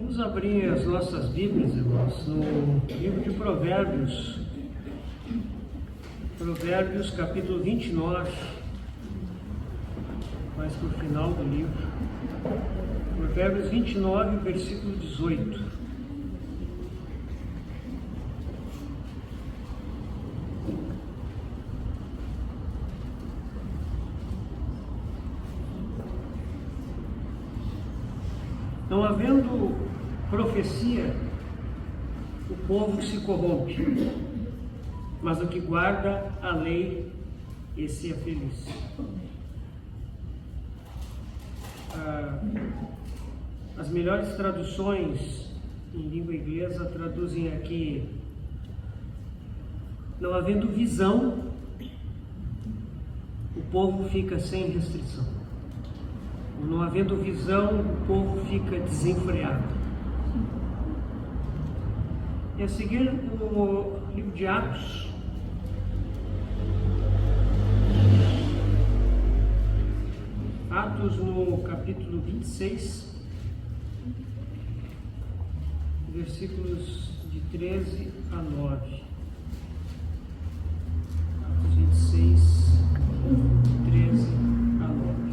Vamos abrir as nossas Bíblias, irmãos, no livro de Provérbios. Provérbios, capítulo 29, mais para o final do livro. Provérbios 29, versículo 18. Não havendo profecia, o povo se corrompe, mas o que guarda a lei, esse é feliz. As melhores traduções em língua inglesa traduzem aqui: não havendo visão, o povo fica sem restrição. Não havendo visão, o povo fica desenfreado. E a seguir, o livro de Atos. Atos, no capítulo 26, versículos de 13 a 9. Atos 26, 13 a 9.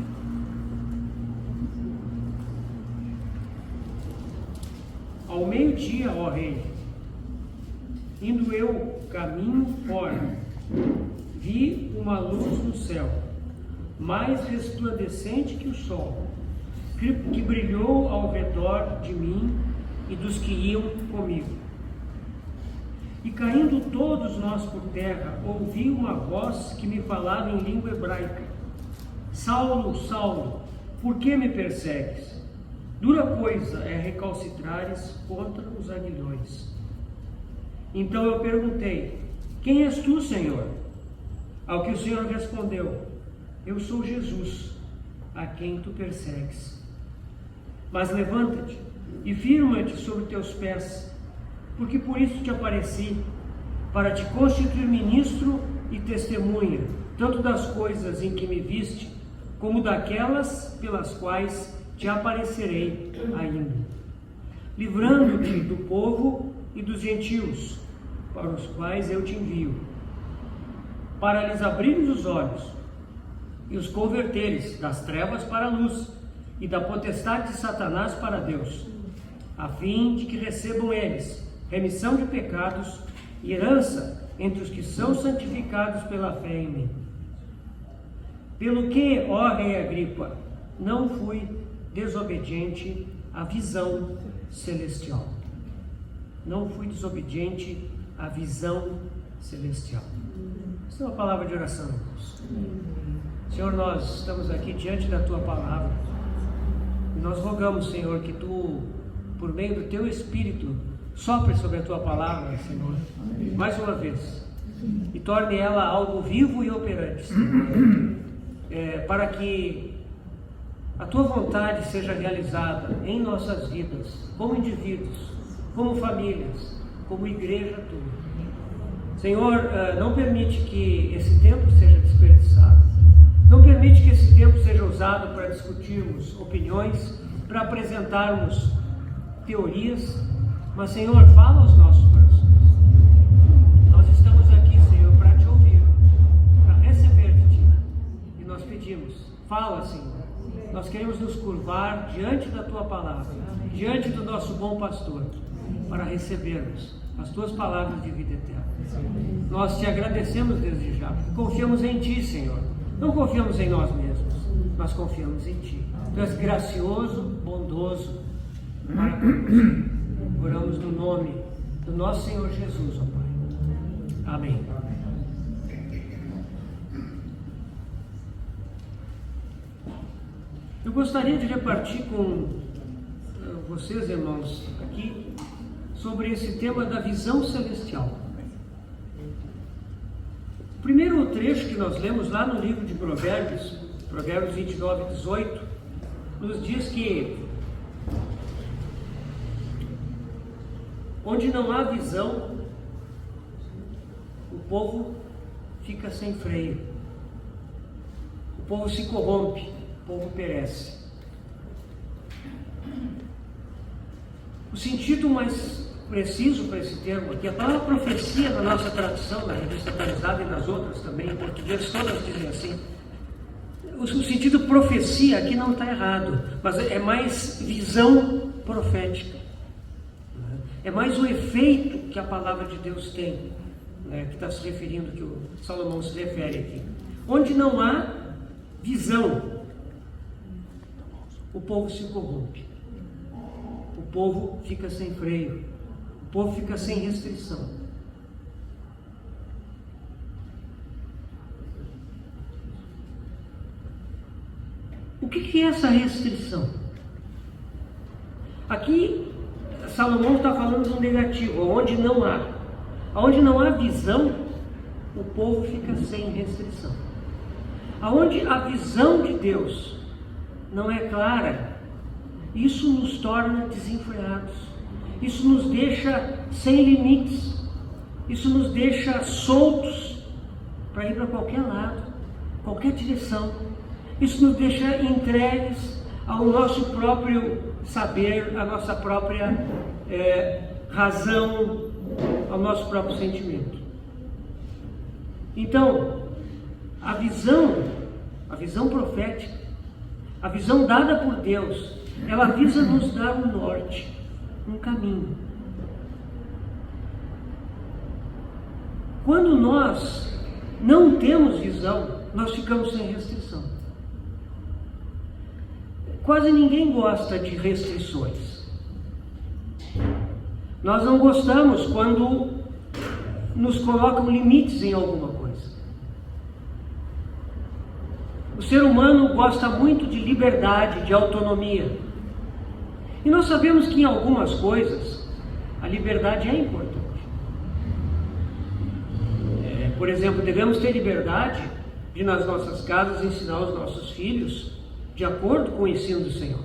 Ao meio-dia, ó rei, indo eu caminho fora, vi uma luz no céu, mais resplandecente que o sol, que brilhou ao redor de mim e dos que iam comigo. E caindo todos nós por terra, ouvi uma voz que me falava em língua hebraica: Saulo, Saulo, por que me persegues? Dura coisa é recalcitrares contra os aguilhões. Então eu perguntei: quem és tu, Senhor? Ao que o Senhor respondeu: eu sou Jesus, a quem tu persegues. Mas levanta-te e firma-te sobre teus pés, porque por isso te apareci, para te constituir ministro e testemunha, tanto das coisas em que me viste, como daquelas pelas quais te aparecerei ainda, livrando-te do povo e dos gentios, para os quais eu te envio, para lhes abrires os olhos e os converteres das trevas para a luz e da potestade de Satanás para Deus, a fim de que recebam eles remissão de pecados e herança entre os que são santificados pela fé em mim. Pelo que, ó rei Agripa, não fui desobediente à visão celestial. Não fui desobediente à visão celestial. Essa é uma palavra de oração, irmãos. Senhor, nós estamos aqui diante da Tua palavra e nós rogamos, Senhor, que Tu, por meio do Teu Espírito, sopre sobre a Tua palavra, Senhor, mais uma vez, e torne ela algo vivo e operante, Senhor, para que a Tua vontade seja realizada em nossas vidas, como indivíduos, como famílias, como igreja Tua. Senhor, não permite que esse tempo seja desperdiçado. Não permite que esse tempo seja usado para discutirmos opiniões, para apresentarmos teorias, mas, Senhor, fala aos nossos corações. Nós estamos aqui, Senhor, para Te ouvir, para receber de Ti. E nós pedimos, fala, Senhor. Nós queremos nos curvar diante da Tua palavra, diante do nosso bom pastor, para recebermos as Tuas palavras de vida eterna. Nós Te agradecemos desde já, porque confiamos em Ti, Senhor. Não confiamos em nós mesmos, mas confiamos em Ti. Tu és gracioso, bondoso, maravilhoso. Oramos no nome do nosso Senhor Jesus, ó Pai. Amém. Eu gostaria de repartir com vocês, irmãos, aqui, sobre esse tema da visão celestial. O primeiro trecho que nós lemos lá no livro de Provérbios, Provérbios 29, 18, nos diz que onde não há visão, o povo fica sem freio, o povo se corrompe, o povo perece. O sentido mais preciso para esse termo aqui, a palavra profecia na nossa tradução, na Revista Atualizada e nas outras também, em português todas dizem assim. O sentido profecia aqui não está errado, mas é mais visão profética. É mais o efeito que a palavra de Deus tem, que está se referindo, que o Salomão se refere aqui. Onde não há visão, o povo se corrompe. O povo fica sem freio. O povo fica sem restrição. O que é essa restrição? Aqui, Salomão está falando do negativo, onde não há. Onde não há visão, o povo fica sem restrição. Aonde a visão de Deus não é clara, isso nos torna desenfreados. Isso nos deixa sem limites. Isso nos deixa soltos para ir para qualquer lado, qualquer direção. Isso nos deixa entregues ao nosso próprio saber, à nossa própria razão, ao nosso próprio sentimento. Então, a visão profética, a visão dada por Deus, ela visa nos dar um norte, um caminho. Quando nós não temos visão, nós ficamos sem restrição. Quase ninguém gosta de restrições. Nós não gostamos quando nos colocam limites em alguma coisa. O ser humano gosta muito de liberdade, de autonomia. E nós sabemos que em algumas coisas a liberdade é importante. Por exemplo, devemos ter liberdade de nas nossas casas ensinar os nossos filhos de acordo com o ensino do Senhor.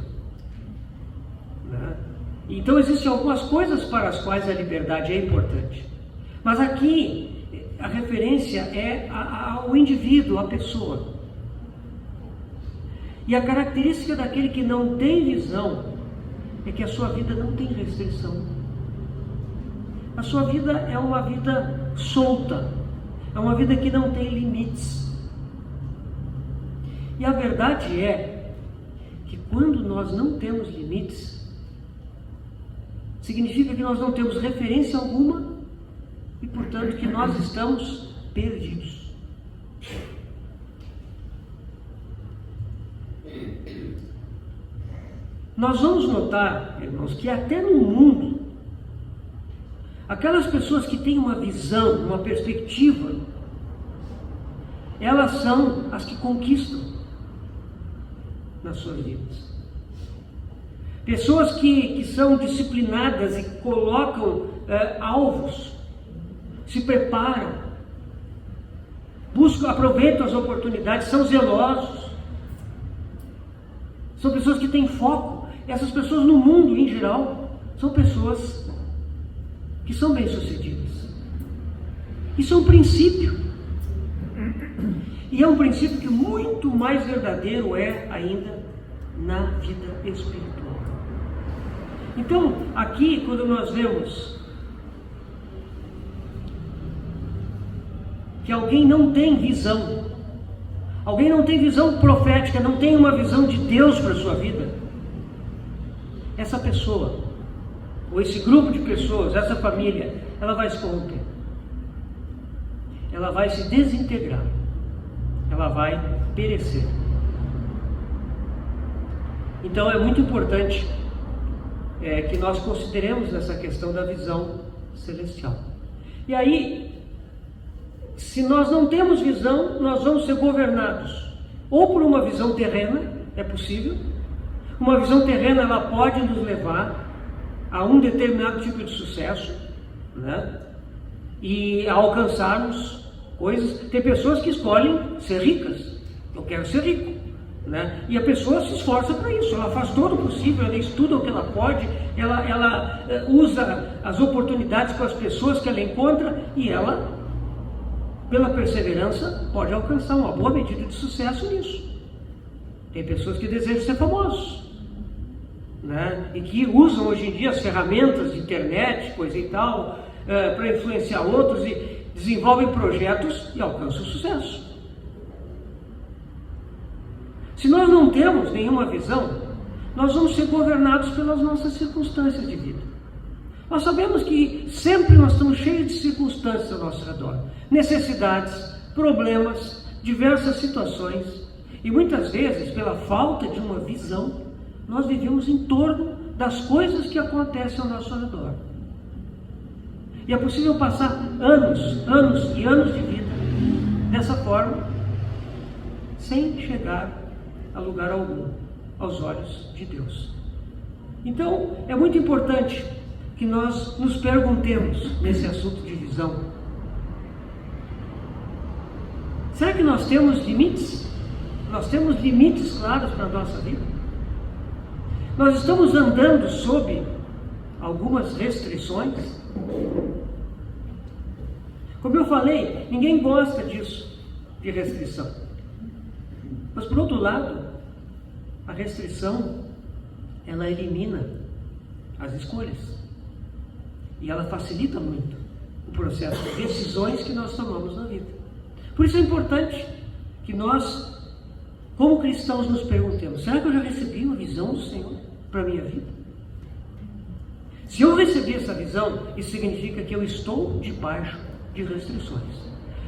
Então existem algumas coisas para as quais a liberdade é importante. Mas aqui a referência é ao indivíduo, à pessoa. E a característica daquele que não tem visão é que a sua vida não tem restrição. A sua vida é uma vida solta, é uma vida que não tem limites. E a verdade é que quando nós não temos limites, significa que nós não temos referência alguma e, portanto, que nós estamos perdidos. Nós vamos notar, irmãos, que até no mundo, aquelas pessoas que têm uma visão, uma perspectiva, elas são as que conquistam nas suas vidas. Pessoas que são disciplinadas e colocam alvos, se preparam, buscam, aproveitam as oportunidades, são zelosos. São pessoas que têm foco. Essas pessoas no mundo em geral são pessoas que são bem-sucedidas. Isso é um princípio. E é um princípio que muito mais verdadeiro é ainda na vida espiritual. Então, aqui, quando nós vemos que alguém não tem visão, alguém não tem visão profética, não tem uma visão de Deus para a sua vida, essa pessoa, ou esse grupo de pessoas, essa família, ela vai se corromper. Ela vai se desintegrar. Ela vai perecer. Então é muito importante que nós consideremos essa questão da visão celestial. E aí, se nós não temos visão, nós vamos ser governados ou por uma visão terrena, é possível. Uma visão terrena, ela pode nos levar a um determinado tipo de sucesso, e a alcançarmos coisas. Tem pessoas que escolhem ser ricas. Eu quero ser rico, E a pessoa se esforça para isso. Ela faz todo o possível, ela estuda o que ela pode, ela usa as oportunidades com as pessoas que ela encontra e ela, pela perseverança, pode alcançar uma boa medida de sucesso nisso. Tem pessoas que desejam ser famosos. né? E que usam hoje em dia as ferramentas de internet, coisa e tal, para influenciar outros e desenvolvem projetos e alcançam sucesso. Se nós não temos nenhuma visão, nós vamos ser governados pelas nossas circunstâncias de vida. Nós sabemos que sempre nós estamos cheios de circunstâncias ao nosso redor, necessidades, problemas, diversas situações, e muitas vezes, pela falta de uma visão, nós vivemos em torno das coisas que acontecem ao nosso redor. E é possível passar anos e anos de vida dessa forma, sem chegar a lugar algum aos olhos de Deus. Então, é muito importante que nós nos perguntemos nesse assunto de visão. Será que nós temos limites? Nós temos limites claros para a nossa vida? Nós estamos andando sob algumas restrições? Como eu falei, ninguém gosta disso, de restrição. Mas, por outro lado, a restrição, ela elimina as escolhas. E ela facilita muito o processo de decisões que nós tomamos na vida. Por isso é importante que nós, como cristãos, nos perguntemos: será que eu já recebi uma visão do Senhor para a minha vida? Se eu recebi essa visão, isso significa que eu estou debaixo de restrições.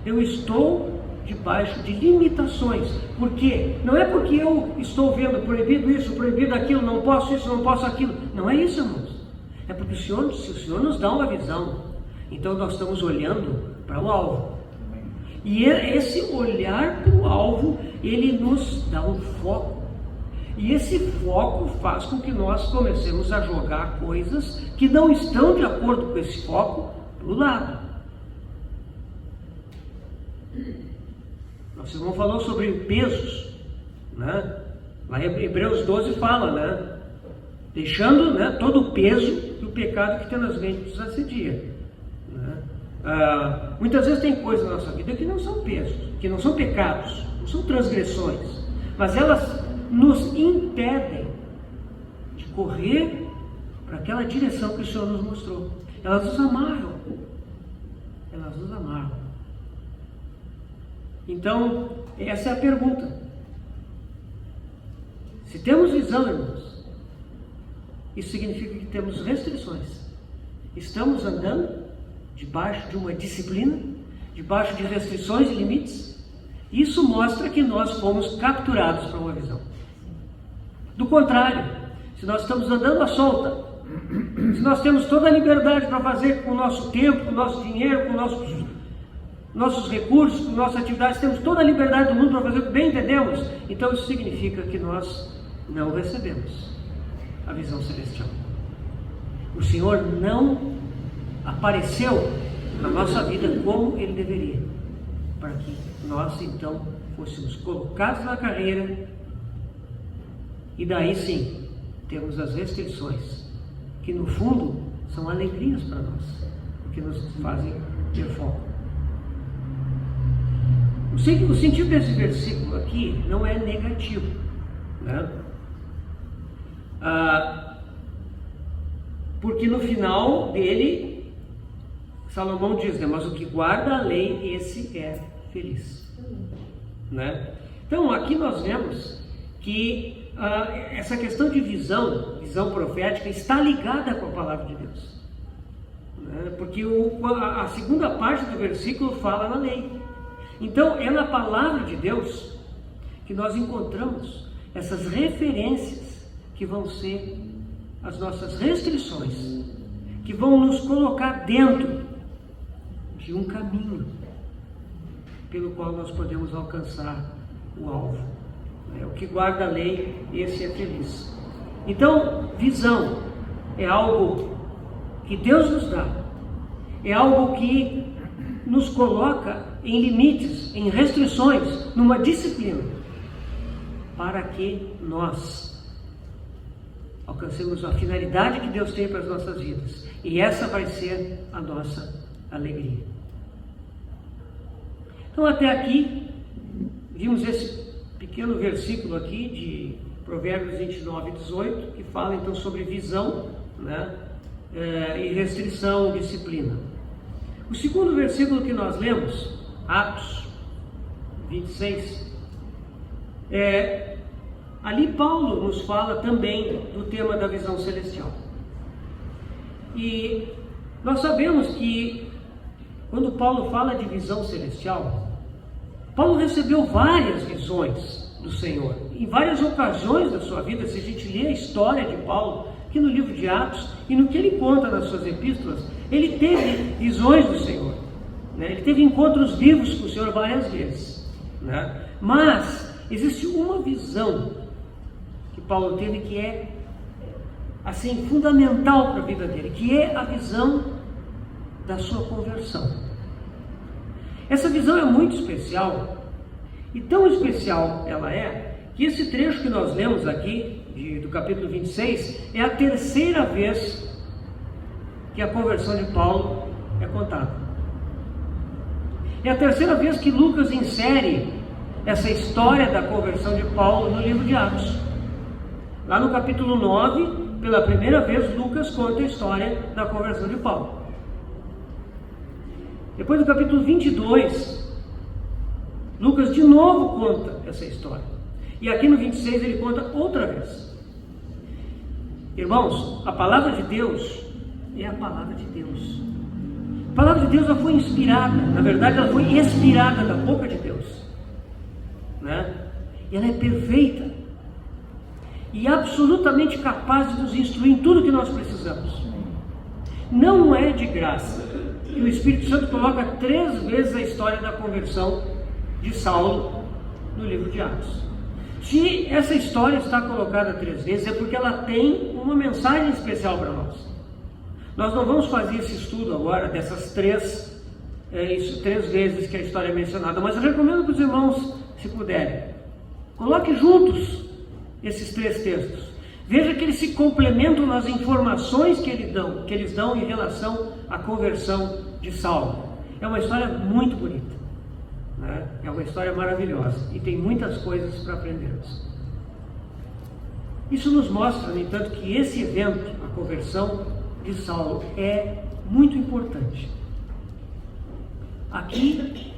Eu estou debaixo de limitações. Por quê? Não é porque eu estou vendo proibido isso, proibido aquilo, não posso isso, não posso aquilo. Não é isso, irmãos. É porque se o Senhor nos dá uma visão, então nós estamos olhando para o alvo. E esse olhar para o alvo, ele nos dá um foco. E esse foco faz com que nós comecemos a jogar coisas que não estão de acordo com esse foco para o lado. Nosso irmão falou sobre pesos, né? Lá em Hebreus 12 fala, né? Deixando, né, todo o peso do pecado que tem nas mentes nos assedia. Né? Muitas vezes tem coisas na nossa vida que não são pesos, que não são pecados, não são transgressões, mas elas nos impedem de correr para aquela direção que o Senhor nos mostrou. Elas nos amarram. Elas nos amarram. Então, essa é a pergunta. Se temos visão, irmãos, isso significa que temos restrições. Estamos andando debaixo de uma disciplina, debaixo de restrições e limites. Isso mostra que nós fomos capturados para uma visão. Do contrário, se nós estamos andando à solta, se nós temos toda a liberdade para fazer com o nosso tempo, com o nosso dinheiro, com nossos recursos, com nossas atividades, temos toda a liberdade do mundo para fazer o que bem entendemos, então isso significa que nós não recebemos a visão celestial. O Senhor não apareceu na nossa vida como Ele deveria, para que nós então fôssemos colocados na carreira, e daí sim temos as restrições, que no fundo são alegrias para nós, porque nos fazem ter foco. O sentido desse versículo aqui não é negativo, né? Porque no final dele, Salomão diz, né, mas o que guarda a lei, esse é feliz. Né? Então aqui nós vemos que essa questão de visão profética, está ligada com a palavra de Deus. Né? Porque a segunda parte do versículo fala na lei. Então é na palavra de Deus que nós encontramos essas referências que vão ser as nossas restrições, que vão nos colocar dentro de um caminho pelo qual nós podemos alcançar o alvo. O que guarda a lei, esse é feliz. Então, visão é algo que Deus nos dá, é algo que nos coloca em limites, em restrições, numa disciplina, para que nós alcancemos a finalidade que Deus tem para as nossas vidas. E essa vai ser a nossa alegria. Então, até aqui, vimos esse pequeno versículo aqui Provérbios 29 e 18, que fala então sobre visão, né, e restrição, disciplina. O segundo versículo que nós lemos, Atos 26, ali Paulo nos fala também do tema da visão celestial. E nós sabemos que quando Paulo fala de visão celestial, Paulo recebeu várias visões do Senhor, em várias ocasiões da sua vida. Se a gente lê a história de Paulo, aqui no livro de Atos, e no que ele conta nas suas epístolas, ele teve visões do Senhor, né? Ele teve encontros vivos com o Senhor várias vezes, né? Mas existe uma visão que Paulo teve que é assim fundamental para a vida dele, que é a visão da sua conversão. Essa visão é muito especial, e tão especial ela é, que esse trecho que nós lemos aqui, do capítulo 26, é a terceira vez que a conversão de Paulo é contada. É a terceira vez que Lucas insere essa história da conversão de Paulo no livro de Atos. Lá no capítulo 9, pela primeira vez, Lucas conta a história da conversão de Paulo. Depois do capítulo 22, Lucas de novo conta essa história. E aqui no 26 ele conta outra vez. Irmãos, a palavra de Deus é a palavra de Deus. A palavra de Deus já foi inspirada, na verdade ela foi expirada da boca de Deus, né? E ela é perfeita e absolutamente capaz de nos instruir em tudo que nós precisamos. Não é de graça que o Espírito Santo coloca 3 vezes a história da conversão de Saulo no livro de Atos. Se essa história está colocada 3 vezes, é porque ela tem uma mensagem especial para nós. Nós não vamos fazer esse estudo agora dessas 3 vezes que a história é mencionada, mas eu recomendo para os irmãos, se puderem, coloque juntos esses 3 textos. Veja que eles se complementam nas informações que eles dão em relação à conversão de Saulo. É uma história muito bonita, né? É uma história maravilhosa e tem muitas coisas para aprendermos. Isso nos mostra, no entanto, que esse evento, a conversão de Saulo, é muito importante. Aqui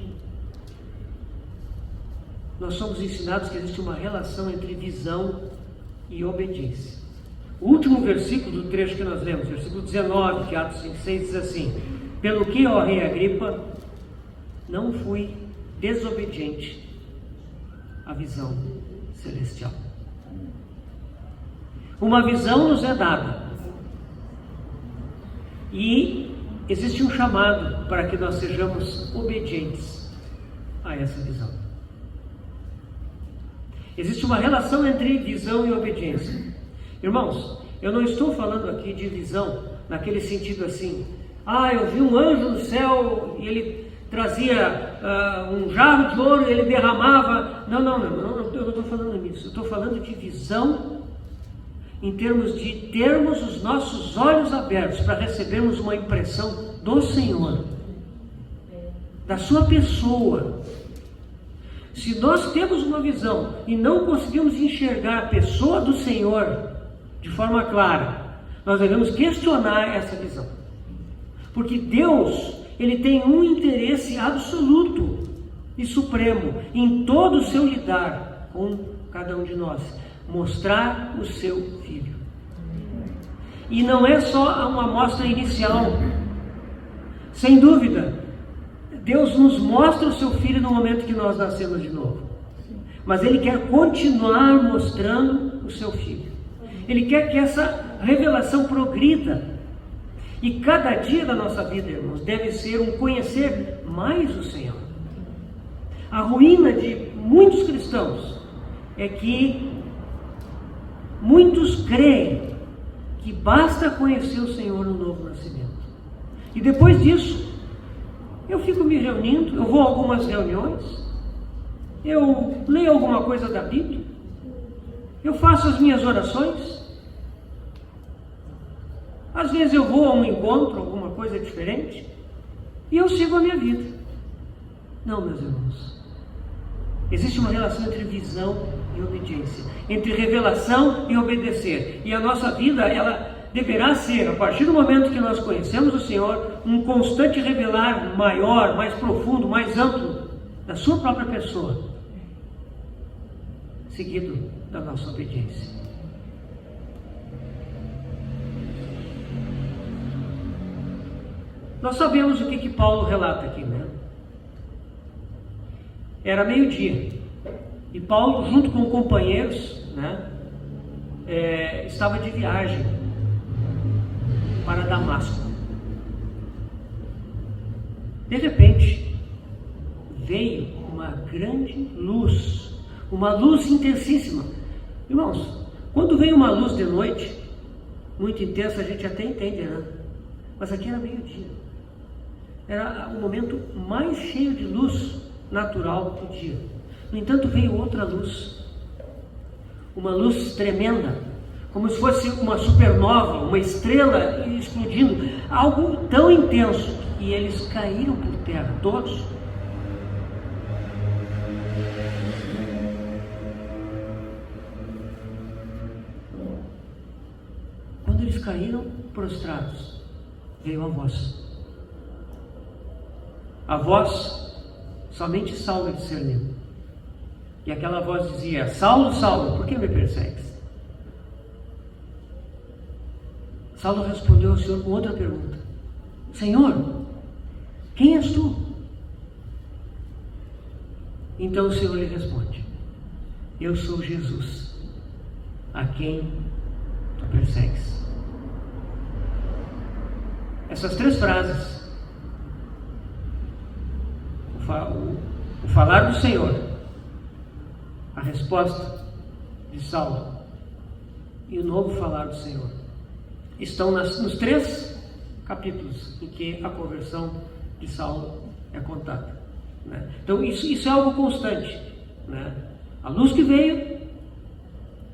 nós somos ensinados que existe uma relação entre visão e obediência. O último versículo do trecho que nós lemos, versículo 19 de Atos 26, diz assim: pelo que, ó rei Agripa, não fui desobediente à visão celestial. Uma visão nos é dada e existe um chamado para que nós sejamos obedientes a essa visão. Existe uma relação entre visão e obediência. Irmãos, eu não estou falando aqui de visão naquele sentido assim: eu vi um anjo no céu e ele trazia um jarro de ouro e ele derramava. Não, eu não estou falando nisso. Eu estou falando de visão em termos de termos os nossos olhos abertos para recebermos uma impressão do Senhor, da sua pessoa. Se nós temos uma visão e não conseguimos enxergar a pessoa do Senhor de forma clara, nós devemos questionar essa visão. Porque Deus, Ele tem um interesse absoluto e supremo em todo o seu lidar com cada um de nós: mostrar o seu Filho. E não é só uma amostra inicial. Sem dúvida, Deus nos mostra o seu Filho no momento que nós nascemos de novo. Mas Ele quer continuar mostrando o seu Filho. Ele quer que essa revelação progrida. E cada dia da nossa vida, irmãos, deve ser um conhecer mais o Senhor. A ruína de muitos cristãos é que muitos creem que basta conhecer o Senhor no novo nascimento. E depois disso, eu fico me reunindo, eu vou a algumas reuniões, eu leio alguma coisa da Bíblia, eu faço as minhas orações, às vezes eu vou a um encontro, alguma coisa diferente, e eu sigo a minha vida. Não, meus irmãos, existe uma relação entre visão e obediência, entre revelação e obedecer. E a nossa vida, ela deverá ser, a partir do momento que nós conhecemos o Senhor, um constante revelar maior, mais profundo, mais amplo da sua própria pessoa, seguido da nossa obediência. Nós sabemos o que Paulo relata aqui, né? Era meio-dia e Paulo, junto com companheiros, né, estava de viagem para Damasco. De repente, veio uma grande luz, uma luz intensíssima. Irmãos, quando vem uma luz de noite, muito intensa, a gente até entende, né? Mas aqui era meio-dia. Era o momento mais cheio de luz natural do dia. No entanto, veio outra luz. Uma luz tremenda, como se fosse uma supernova, uma estrela explodindo. Algo tão intenso que eles caíram por terra, todos. Quando eles caíram prostrados, veio a voz. A voz, somente Saulo discerniu. E aquela voz dizia: Saulo, Saulo, por que me persegues? Saulo respondeu ao Senhor com outra pergunta: Senhor, quem és tu? Então o Senhor lhe responde: Eu sou Jesus, a quem tu persegues. Essas três frases, o falar do Senhor, a resposta de Saulo e o novo falar do Senhor, estão nos três capítulos em que a conversão de Saulo é contada, né? Então isso é algo constante, né? A luz que veio,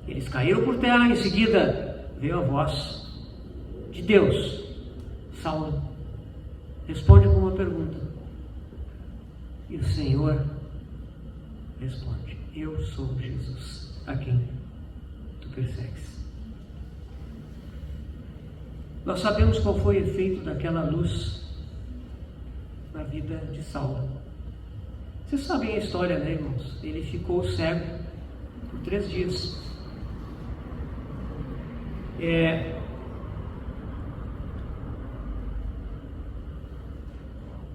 eles caíram por terra, em seguida veio a voz de Deus. Saulo responde com uma pergunta e o Senhor responde: Eu sou Jesus, a quem tu persegues. Nós sabemos qual foi o efeito daquela luz na vida de Saulo. Vocês sabem a história, né, irmãos? Ele ficou cego por 3 dias.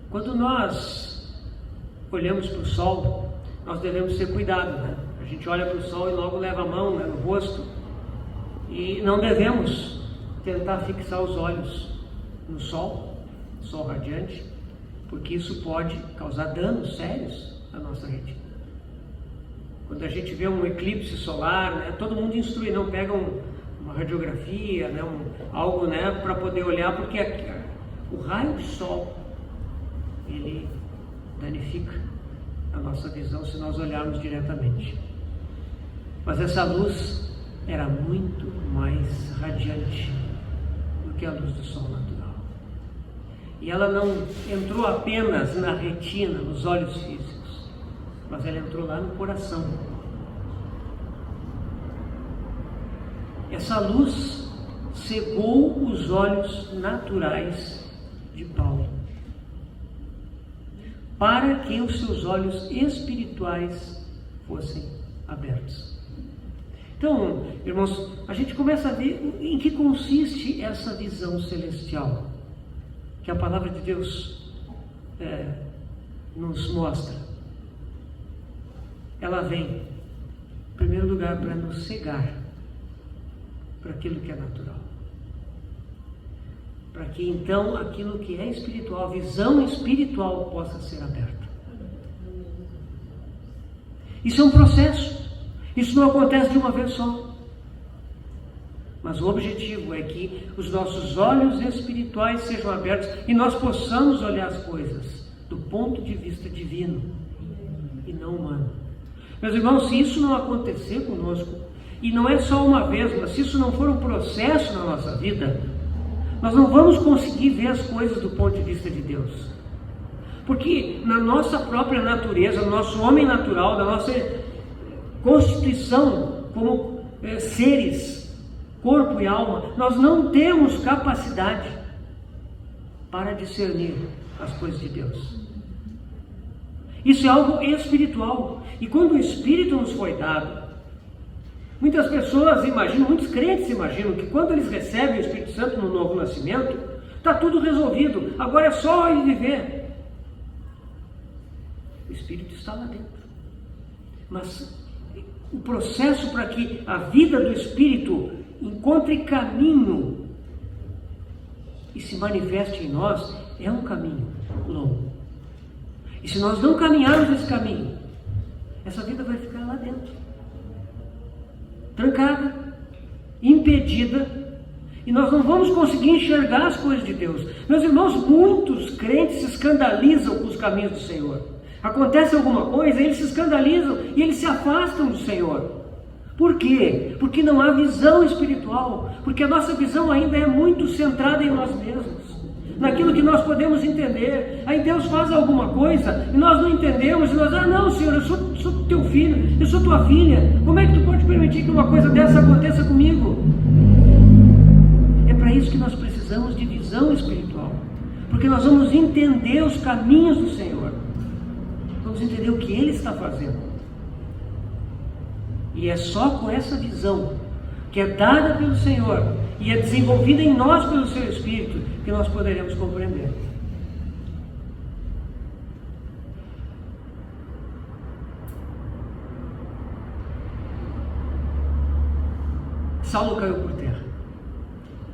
Quando nós olhamos para o sol, nós devemos ter cuidado, né? A gente olha para o sol e logo leva a mão, né, no rosto, e não devemos tentar fixar os olhos no sol radiante, porque isso pode causar danos sérios à nossa retina. Quando a gente vê um eclipse solar, né, todo mundo instrui, não pega uma radiografia, né, algo, né, para poder olhar, porque o raio de sol, ele danifica a nossa visão se nós olharmos diretamente. Mas essa luz era muito mais radiante do que a luz do sol natural. E ela não entrou apenas na retina, nos olhos físicos, mas ela entrou lá no coração. Essa luz cegou os olhos naturais de Paulo, para que os seus olhos espirituais fossem abertos. Então, irmãos, a gente começa a ver em que consiste essa visão celestial que a palavra de Deus nos mostra. Ela vem, em primeiro lugar, para nos cegar para aquilo que é natural, para que então aquilo que é espiritual, a visão espiritual, possa ser aberta. Isso é um processo, isso não acontece de uma vez só, mas o objetivo é que os nossos olhos espirituais sejam abertos e nós possamos olhar as coisas do ponto de vista divino e não humano. Meus irmãos, se isso não acontecer conosco, e não é só uma vez, mas se isso não for um processo na nossa vida, nós não vamos conseguir ver as coisas do ponto de vista de Deus. Porque na nossa própria natureza, no nosso homem natural, constituição, como seres, corpo e alma, nós não temos capacidade para discernir as coisas de Deus. Isso é algo espiritual. E quando o Espírito nos foi dado, muitas pessoas imaginam, muitos crentes imaginam que quando eles recebem o Espírito Santo no novo nascimento, está tudo resolvido, agora é só ele viver. O Espírito está lá dentro. Mas o processo para que a vida do Espírito encontre caminho e se manifeste em nós é um caminho longo. E se nós não caminharmos esse caminho, essa vida vai ficar lá dentro, trancada, impedida, e nós não vamos conseguir enxergar as coisas de Deus. Meus irmãos, muitos crentes se escandalizam com os caminhos do Senhor. Acontece alguma coisa, eles se escandalizam e eles se afastam do Senhor. Por quê? Porque não há visão espiritual, porque a nossa visão ainda é muito centrada em nós mesmos, naquilo que nós podemos entender. Aí Deus faz alguma coisa e nós não entendemos, e nós, não, Senhor, eu sou teu filho, eu sou tua filha, como é que tu pode permitir que uma coisa dessa aconteça comigo? É para isso que nós precisamos de visão espiritual, porque nós vamos entender os caminhos do Senhor, vamos entender o que Ele está fazendo, e é só com essa visão, que é dada pelo Senhor, e é desenvolvida em nós pelo Seu Espírito, que nós poderemos compreender. Saulo caiu por terra.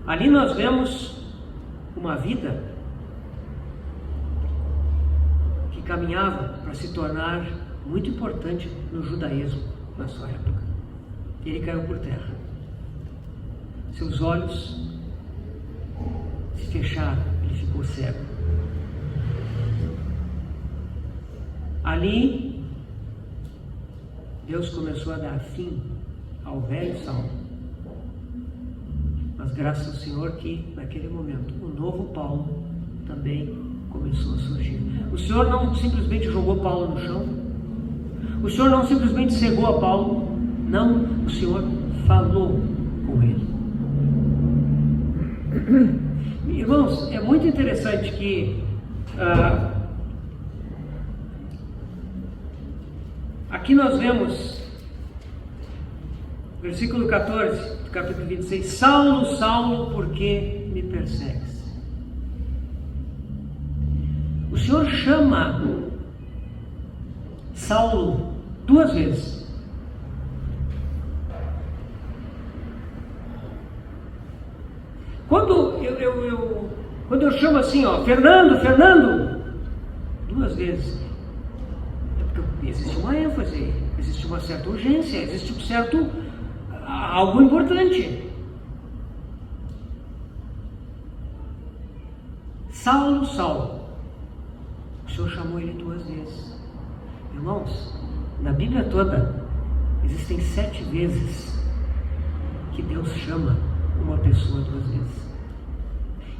Ali nós vemos uma vida que caminhava para se tornar muito importante no judaísmo na sua época. Ele caiu por terra. Seus olhos se fecharam, ele ficou cego. Ali, Deus começou a dar fim ao velho Saulo. Mas graças ao Senhor que, naquele momento, o novo Paulo também começou a surgir. O Senhor não simplesmente jogou Paulo no chão. O Senhor não simplesmente cegou a Paulo. Não, o Senhor falou com ele. Irmãos, é muito interessante que aqui nós vemos versículo 14 do capítulo 26: Saulo, Saulo, por que me persegues? O Senhor chama Saulo 2 vezes. Quando eu chamo assim, Fernando, 2 vezes, é porque existe uma ênfase, existe uma certa urgência, existe algo importante. Saulo, Saulo, o Senhor chamou ele 2 vezes. Irmãos, na Bíblia toda existem 7 vezes que Deus chama uma pessoa 2 vezes.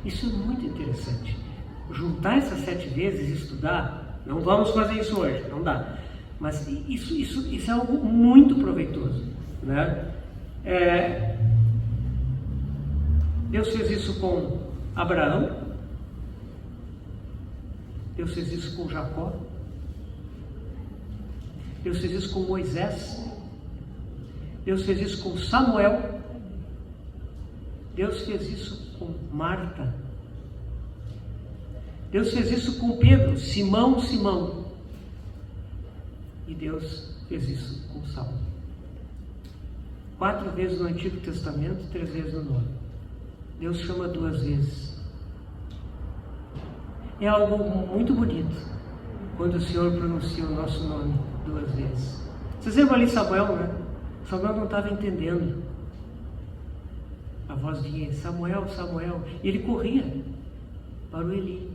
Isso é muito interessante. Juntar essas 7 vezes e estudar, não vamos fazer isso hoje, não dá. Mas isso é algo muito proveitoso, né? Deus fez isso com Abraão, Deus fez isso com Jacó, Deus fez isso com Moisés, Deus fez isso com Samuel, Deus fez isso com Marta, Deus fez isso com Pedro, Simão, e Deus fez isso com Saulo. 4 vezes no Antigo Testamento, 3 vezes no Novo. Deus chama 2 vezes. É algo muito bonito quando o Senhor pronuncia o nosso nome 2 vezes. Vocês lembram ali Samuel, né? Samuel não estava entendendo. A voz vinha: Samuel, Samuel. E ele corria para o Eli.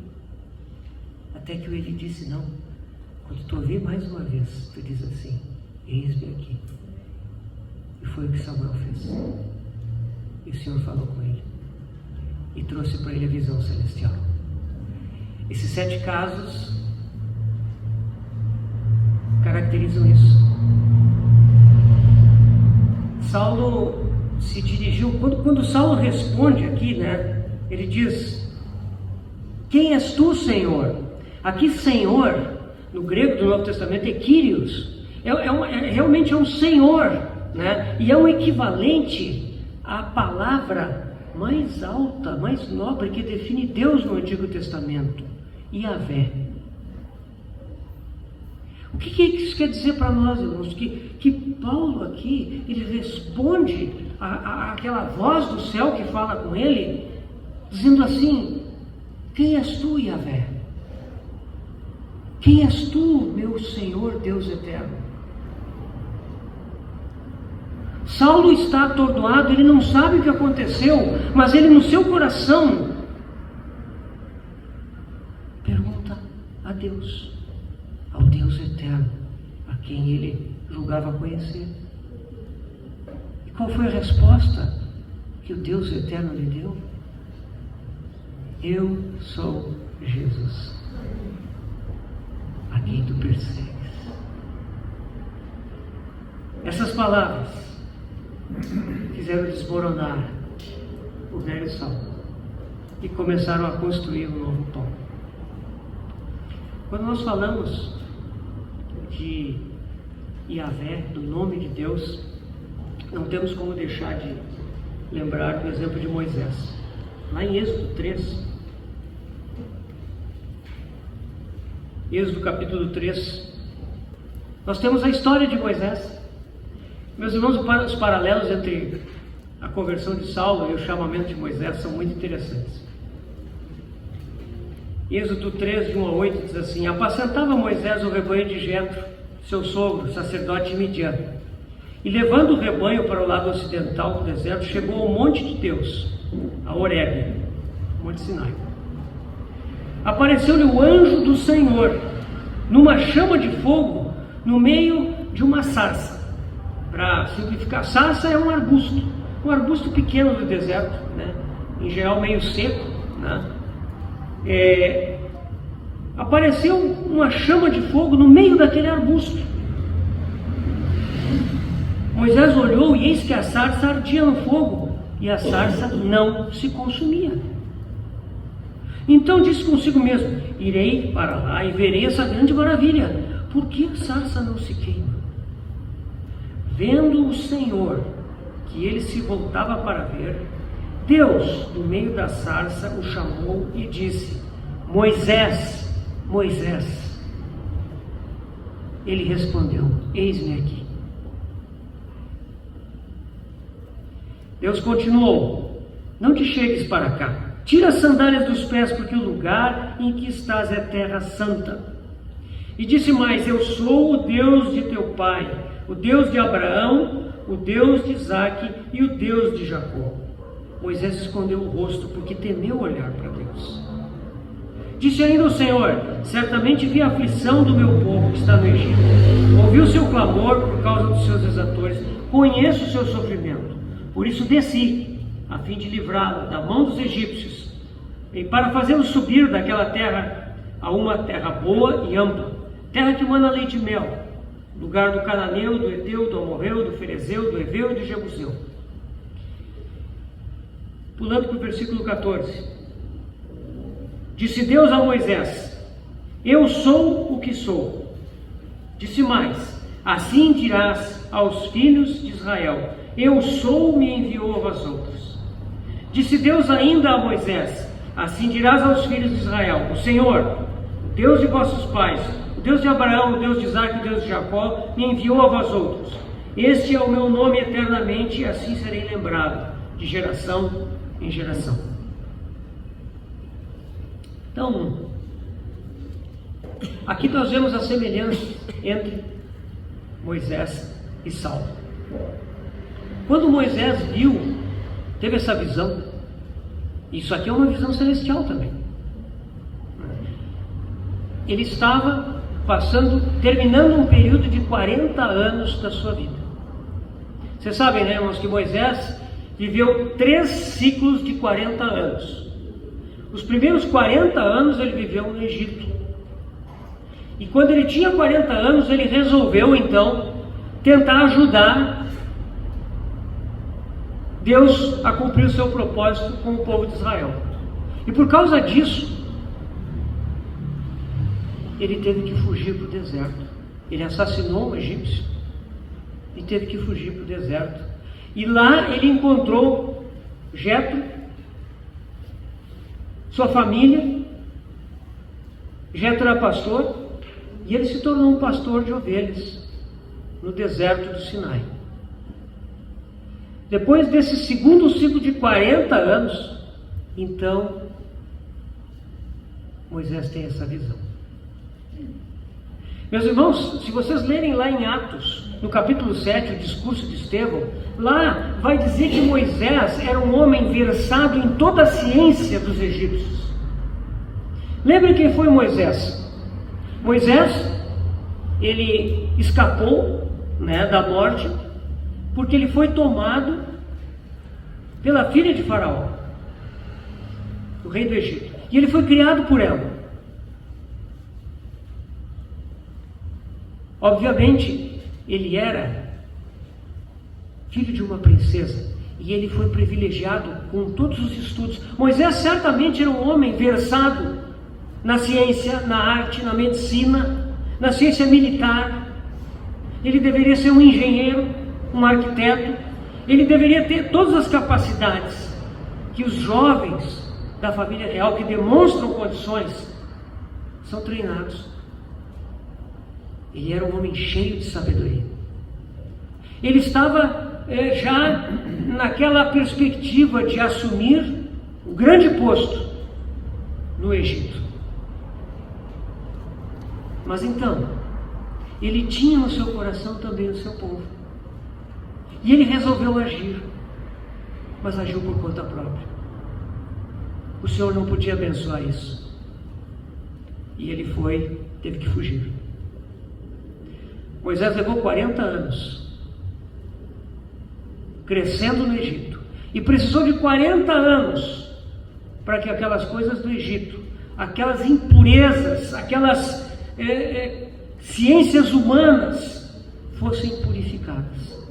Até que o Eli disse: não. Quando tu ouvir mais uma vez, tu diz assim: eis-me aqui. E foi o que Samuel fez. E o Senhor falou com ele e trouxe para ele a visão celestial. Esses 7 casos caracterizam isso. Saulo se dirigiu, quando Saulo responde aqui, né, ele diz: quem és tu, Senhor? Aqui Senhor, no grego do Novo Testamento, é Kyrios, realmente é um Senhor, né? E é um equivalente à palavra mais alta, mais nobre que define Deus no Antigo Testamento, Yahvé. O que isso quer dizer para nós, irmãos? Que Paulo aqui, ele responde àquela voz do céu que fala com ele, dizendo assim: quem és tu, Yahvé? Quem és tu, meu Senhor Deus eterno? Saulo está atordoado, ele não sabe o que aconteceu, mas ele no seu coração pergunta a Deus, ao Deus eterno, a quem ele julgava conhecer. E qual foi a resposta que o Deus eterno lhe deu? Eu sou Jesus, a quem tu persegues. Essas palavras fizeram desmoronar o velho Saulo e começaram a construir um novo tom. Quando nós falamos de Yahvé, do nome de Deus, não temos como deixar de lembrar do exemplo de Moisés. Lá em Êxodo 3, Êxodo capítulo 3, nós temos a história de Moisés. Meus irmãos, os paralelos entre a conversão de Saulo e o chamamento de Moisés são muito interessantes. Êxodo 3, de 1 a 8, diz assim: apacentava Moisés o rebanho de Jetro, seu sogro, sacerdote de Midian. E levando o rebanho para o lado ocidental do deserto, chegou ao monte de Deus, a Horebe, Monte Sinai. Apareceu-lhe o anjo do Senhor, numa chama de fogo, no meio de uma sarça. Para simplificar, sarça é um arbusto pequeno do deserto, né? Em geral meio seco, né? Apareceu uma chama de fogo no meio daquele arbusto. Moisés olhou e eis que a sarça ardia no fogo e a sarça não se consumia. Então disse consigo mesmo: irei para lá e verei essa grande maravilha. Por que a sarça não se queima? Vendo o Senhor que ele se voltava para ver, Deus, do meio da sarça, o chamou e disse: Moisés, Moisés. Ele respondeu: eis-me aqui. Deus continuou: não te chegues para cá, tira as sandálias dos pés, porque o lugar em que estás é terra santa. E disse mais: eu sou o Deus de teu pai, o Deus de Abraão, o Deus de Isaque e o Deus de Jacó. Moisés escondeu o rosto, porque temeu olhar para Deus. Disse ainda o Senhor: certamente vi a aflição do meu povo que está no Egito. Ouvi o seu clamor por causa dos seus exatores. Conheço o seu sofrimento. Por isso desci, a fim de livrá-lo da mão dos egípcios, e para fazê-lo subir daquela terra a uma terra boa e ampla, terra que mana leite e mel, lugar do cananeu, do Eteu, do Amorreu, do Ferezeu, do Eveu e do Jebuseu. Pulando para o versículo 14. Disse Deus a Moisés: eu sou o que sou. Disse mais: assim dirás aos filhos de Israel: eu sou, me enviou a vós outros. Disse Deus ainda a Moisés: assim dirás aos filhos de Israel: o Senhor, o Deus de vossos pais, o Deus de Abraão, o Deus de Isaque, o Deus de Jacó, me enviou a vós outros. Este é o meu nome eternamente, e assim serei lembrado, de geração em geração. Então, aqui nós vemos a semelhança entre Moisés e Saulo. Quando Moisés teve essa visão, isso aqui é uma visão celestial também. Ele estava terminando um período de 40 anos da sua vida. Vocês sabem, né, irmãos, que Moisés viveu 3 ciclos de 40 anos. Os primeiros 40 anos ele viveu no Egito. E quando ele tinha 40 anos, ele resolveu então tentar ajudar Deus a cumprir o seu propósito com o povo de Israel. E por causa disso, ele teve que fugir para o deserto. Ele assassinou um egípcio e teve que fugir para o deserto. E lá ele encontrou Jetro, sua família. Jetro era pastor e ele se tornou um pastor de ovelhas no deserto do Sinai. Depois desse segundo ciclo de 40 anos, então Moisés tem essa visão. Meus irmãos, se vocês lerem lá em Atos, no capítulo 7, o discurso de Estevão, lá vai dizer que Moisés era um homem versado em toda a ciência dos egípcios. Lembre quem foi Moisés? Moisés, ele escapou, da morte, porque ele foi tomado pela filha de Faraó, o rei do Egito, e ele foi criado por ela. Obviamente, ele era filho de uma princesa e ele foi privilegiado com todos os estudos. Moisés certamente era um homem versado na ciência, na arte, na medicina, na ciência militar. Ele deveria ser um engenheiro, um arquiteto. Ele deveria ter todas as capacidades que os jovens da família real, que demonstram condições, são treinados. Ele era um homem cheio de sabedoria. Ele estava já naquela perspectiva de assumir um grande posto no Egito. Mas então, ele tinha no seu coração também o seu povo. E ele resolveu agir, mas agiu por conta própria. O Senhor não podia abençoar isso. E ele teve que fugir. Moisés levou 40 anos crescendo no Egito e precisou de 40 anos para que aquelas coisas do Egito, aquelas impurezas, aquelas ciências humanas fossem purificadas,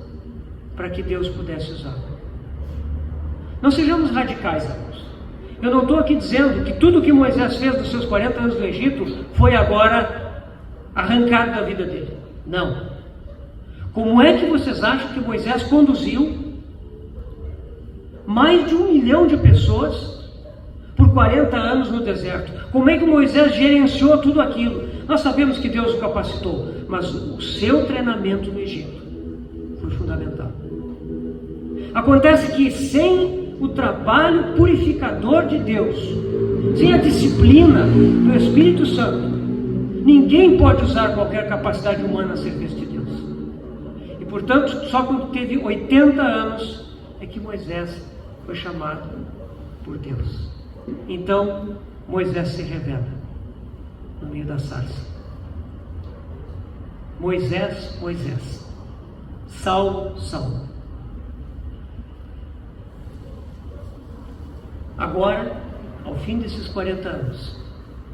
para que Deus pudesse usar. Não sejamos radicais, irmãos. Eu não estou aqui dizendo que tudo que Moisés fez nos seus 40 anos no Egito foi agora arrancado da vida dele. Não. Como é que vocês acham que Moisés conduziu mais de 1 milhão de pessoas por 40 anos no deserto? Como é que Moisés gerenciou tudo aquilo? Nós sabemos que Deus o capacitou, mas o seu treinamento no Egito foi fundamental. Acontece que sem o trabalho purificador de Deus, sem a disciplina do Espírito Santo, ninguém pode usar qualquer capacidade humana a serviço de Deus. E portanto, só quando teve 80 anos é que Moisés foi chamado por Deus. Então Moisés se revela no meio da sarça. Moisés, Moisés. Saulo, Saulo. Agora, ao fim desses 40 anos,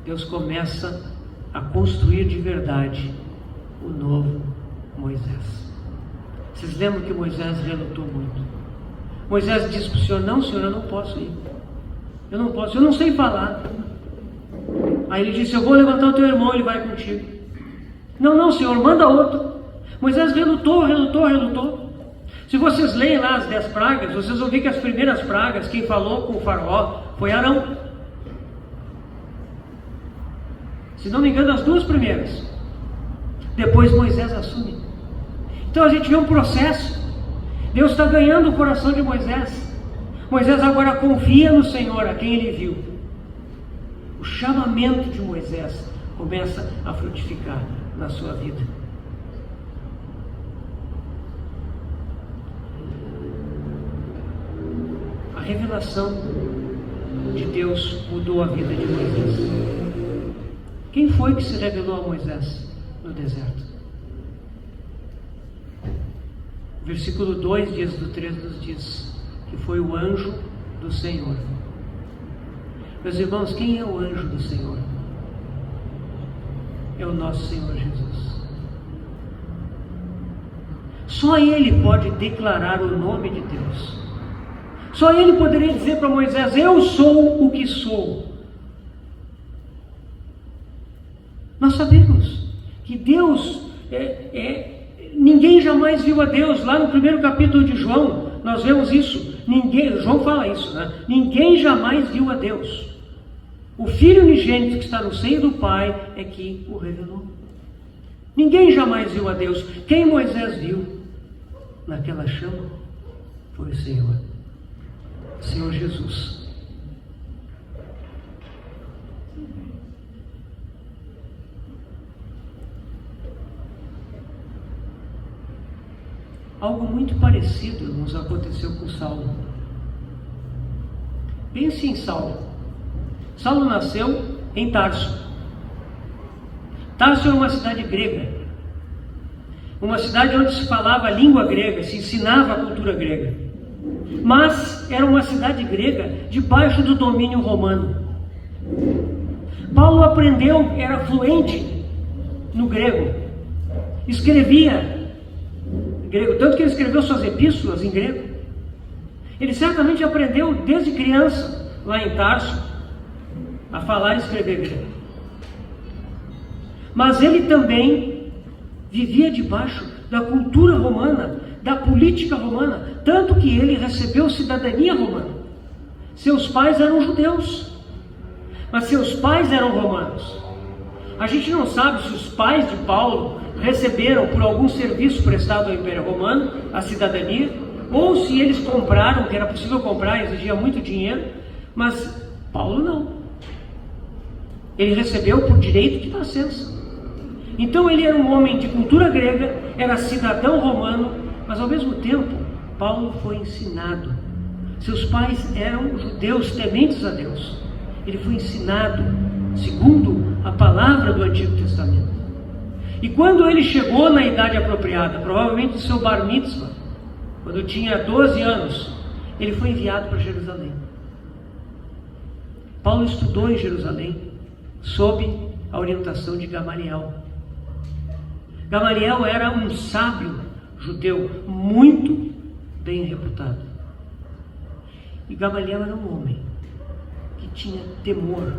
Deus começa a construir de verdade o novo Moisés. Vocês lembram que Moisés relutou muito? Moisés disse para o Senhor: não, Senhor, eu não posso ir. Eu não posso, eu não sei falar. Aí ele disse: eu vou levantar o teu irmão, ele vai contigo. Não, Senhor, manda outro. Moisés relutou. Se vocês leem lá as 10 pragas, vocês vão ver que as primeiras pragas, quem falou com o faraó foi Arão. Se não me engano, as 2 primeiras. Depois Moisés assume. Então a gente vê um processo. Deus está ganhando o coração de Moisés. Moisés agora confia no Senhor, a quem ele viu. O chamamento de Moisés começa a frutificar na sua vida. A revelação de Deus mudou a vida de Moisés. Quem foi que se revelou a Moisés no deserto? O versículo 2 diz, do 3 nos diz que foi o anjo do Senhor. Meus irmãos, quem é o anjo do Senhor? É o nosso Senhor Jesus. Só Ele pode declarar o nome de Deus. Só ele poderia dizer para Moisés: eu sou o que sou. Nós sabemos que Deus ninguém jamais viu a Deus. Lá no primeiro capítulo de João, nós vemos isso. João fala isso, né? Ninguém jamais viu a Deus. O Filho unigênito que está no seio do Pai é que o revelou. Ninguém jamais viu a Deus. Quem Moisés viu naquela chama foi o Senhor Jesus. Algo muito parecido nos aconteceu com Saulo. Pense em Saulo. Saulo nasceu em Tarso. Tarso era uma cidade grega. Uma cidade onde se falava a língua grega, se ensinava a cultura grega. Mas era uma cidade grega debaixo do domínio romano. Paulo aprendeu, era fluente no grego. Escrevia grego, tanto que ele escreveu suas epístolas em grego. Ele certamente aprendeu desde criança, lá em Tarso, a falar e escrever grego. Mas ele também vivia debaixo da cultura romana, da política romana, tanto que ele recebeu cidadania romana. Seus pais eram judeus, mas seus pais eram romanos. A gente não sabe se os pais de Paulo receberam por algum serviço prestado ao Império Romano a cidadania, ou se eles compraram, que era possível comprar, exigia muito dinheiro, mas Paulo não. Ele recebeu por direito de nascença. Então ele era um homem de cultura grega, era cidadão romano, mas ao mesmo tempo Paulo foi ensinado. Seus pais eram judeus tementes a Deus. Ele foi ensinado segundo a palavra do Antigo Testamento. E quando ele chegou na idade apropriada, provavelmente no seu bar mitzvah, quando tinha 12 anos, ele foi enviado para Jerusalém. Paulo estudou em Jerusalém, sob a orientação de Gamaliel. Gamaliel era um sábio judeu, muito bem reputado. E Gamaliel era um homem que tinha temor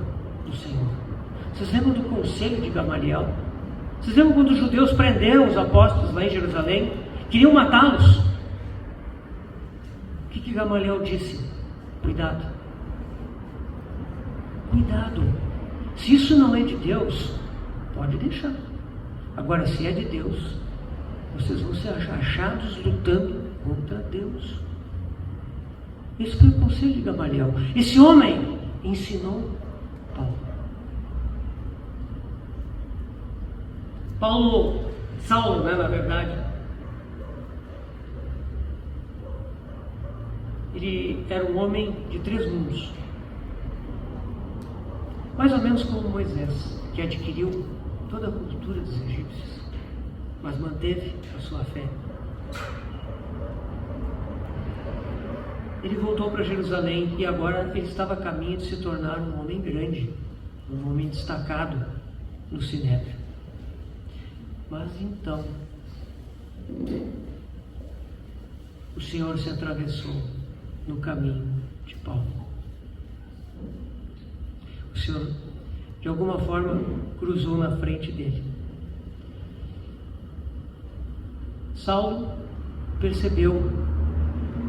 do Senhor. Vocês lembram do conselho de Gamaliel? Vocês lembram quando os judeus prenderam os apóstolos lá em Jerusalém? Queriam matá-los. O que Gamaliel disse? Cuidado. Cuidado. Se isso não é de Deus, pode deixar. Agora, se é de Deus, vocês vão ser achados lutando contra Deus. Esse foi o conselho de Gamaliel. Esse homem ensinou Paulo. Saulo, na verdade, ele era um homem de 3 mundos. Mais ou menos como Moisés, que adquiriu toda a cultura dos egípcios, mas manteve a sua fé. Ele voltou para Jerusalém e agora ele estava a caminho de se tornar um homem grande, um homem destacado no Sinédrio. Mas então, o Senhor se atravessou no caminho de Paulo. O Senhor, de alguma forma, cruzou na frente dele. Saulo percebeu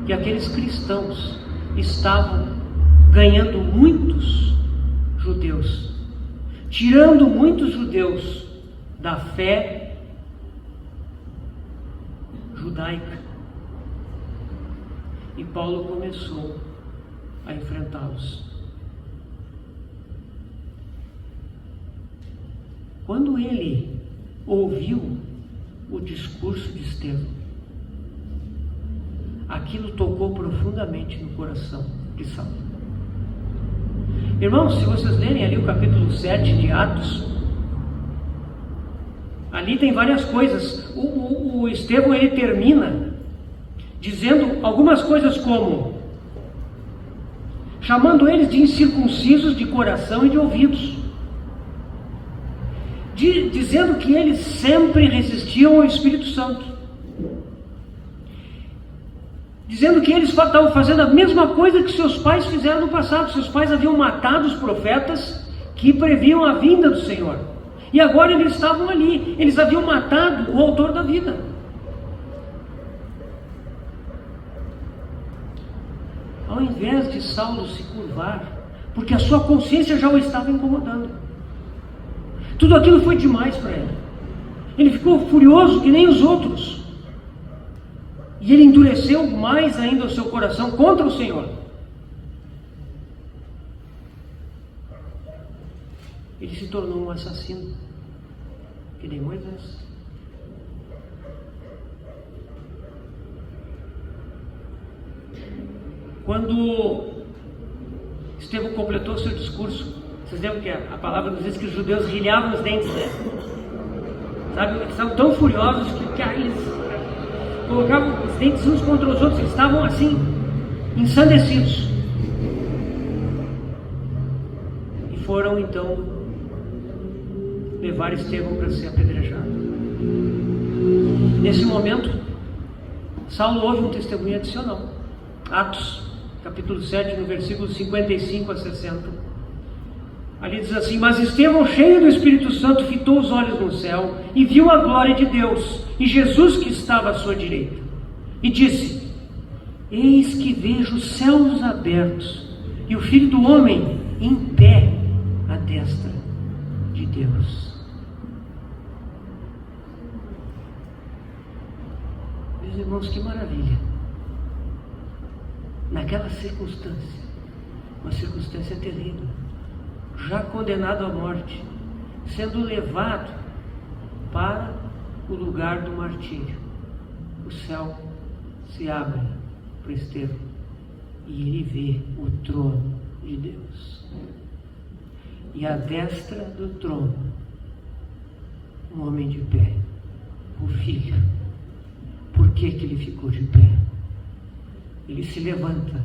que aqueles cristãos estavam ganhando muitos judeus, tirando muitos judeus da fé judaica. E Paulo começou a enfrentá-los. Quando ele ouviu o discurso de Estevão, aquilo tocou profundamente no coração de Saulo. Irmãos, se vocês lerem ali o capítulo 7 de Atos, ali tem várias coisas. O Estevão, ele termina dizendo algumas coisas como, chamando eles de incircuncisos de coração e de ouvidos, dizendo que eles sempre resistiam ao Espírito Santo, dizendo que eles estavam fazendo a mesma coisa que seus pais fizeram no passado. Seus pais haviam matado os profetas que previam a vinda do Senhor. E agora eles estavam ali, eles haviam matado o autor da vida. Ao invés de Saulo se curvar, porque a sua consciência já o estava incomodando, tudo aquilo foi demais para ele. Ele ficou furioso que nem os outros. E ele endureceu mais ainda o seu coração contra o Senhor. Ele se tornou um assassino, que nem Moisés. Quando Estevão completou seu discurso, vocês lembram que a palavra nos diz que os judeus rilhavam os dentes, né? Sabe, eles estavam tão furiosos que eles colocavam os dentes uns contra os outros, eles estavam assim, ensandecidos. E foram então levar Estevão para ser apedrejado. Nesse momento, Saulo ouve um testemunho adicional. Atos, capítulo 7, no versículo 55 a 60. Ali diz assim: mas Estevão, cheio do Espírito Santo, fitou os olhos no céu e viu a glória de Deus e Jesus que estava à sua direita. E disse: eis que vejo os céus abertos e o Filho do Homem em pé à destra de Deus. Meus irmãos, que maravilha! Naquela circunstância, uma circunstância terrível, já condenado à morte, sendo levado para o lugar do martírio, o céu se abre para Estevão e ele vê o trono de Deus. E à destra do trono, um homem de pé, o Filho. Por que ele ficou de pé? Ele se levanta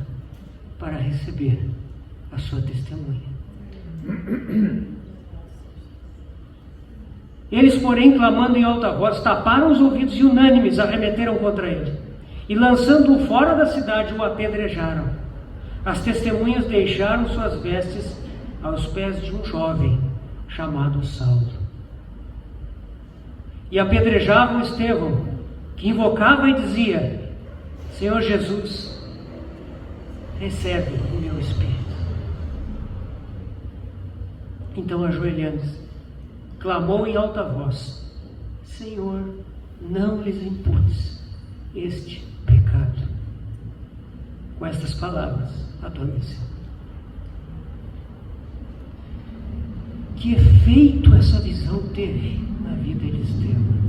para receber a sua testemunha. Eles, porém, clamando em alta voz, taparam os ouvidos e unânimes arremeteram contra ele. E lançando-o fora da cidade, o apedrejaram. As testemunhas deixaram suas vestes aos pés de um jovem chamado Saulo. E apedrejavam Estevão, que invocava e dizia: Senhor Jesus, recebe o meu espírito. Então, ajoelhando-se, clamou em alta voz: Senhor, não lhes imputes este pecado. Com estas palavras, adormeceu. Que efeito essa visão teve na vida de Estevão?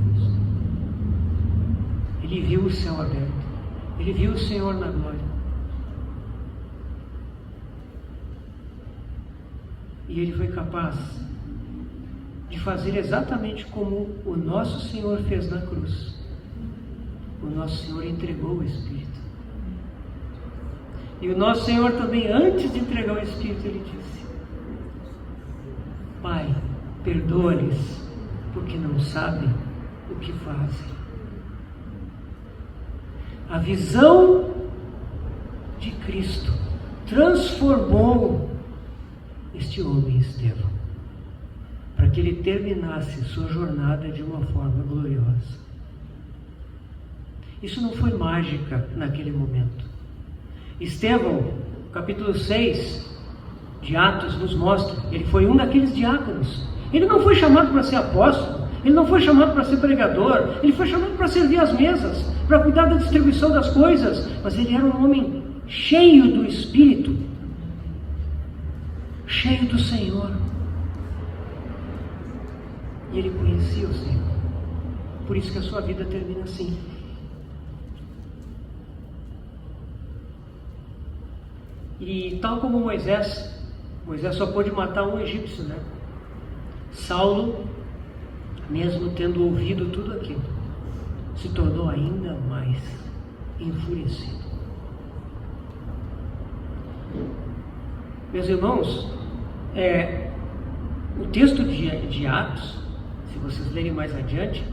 Ele viu o céu aberto, ele viu o Senhor na glória. E ele foi capaz de fazer exatamente como o nosso Senhor fez na cruz. O nosso Senhor entregou o Espírito. E o nosso Senhor também, antes de entregar o Espírito, ele disse: Pai, perdoa-lhes, porque não sabem o que fazem. A visão de Cristo transformou este homem Estevão, para que ele terminasse sua jornada de uma forma gloriosa. Isso não foi mágica naquele momento. Estevão, capítulo 6 de Atos, nos mostra, ele foi um daqueles diáconos. Ele não foi chamado para ser apóstolo, ele não foi chamado para ser pregador, ele foi chamado para servir as mesas, para cuidar da distribuição das coisas, mas ele era um homem cheio do Espírito, cheio do Senhor. E ele conhecia o Senhor. Por isso que a sua vida termina assim. E tal como Moisés só pôde matar um egípcio, né? Saulo, mesmo tendo ouvido tudo aquilo, se tornou ainda mais enfurecido. Meus irmãos, o texto de Atos, se vocês lerem mais adiante,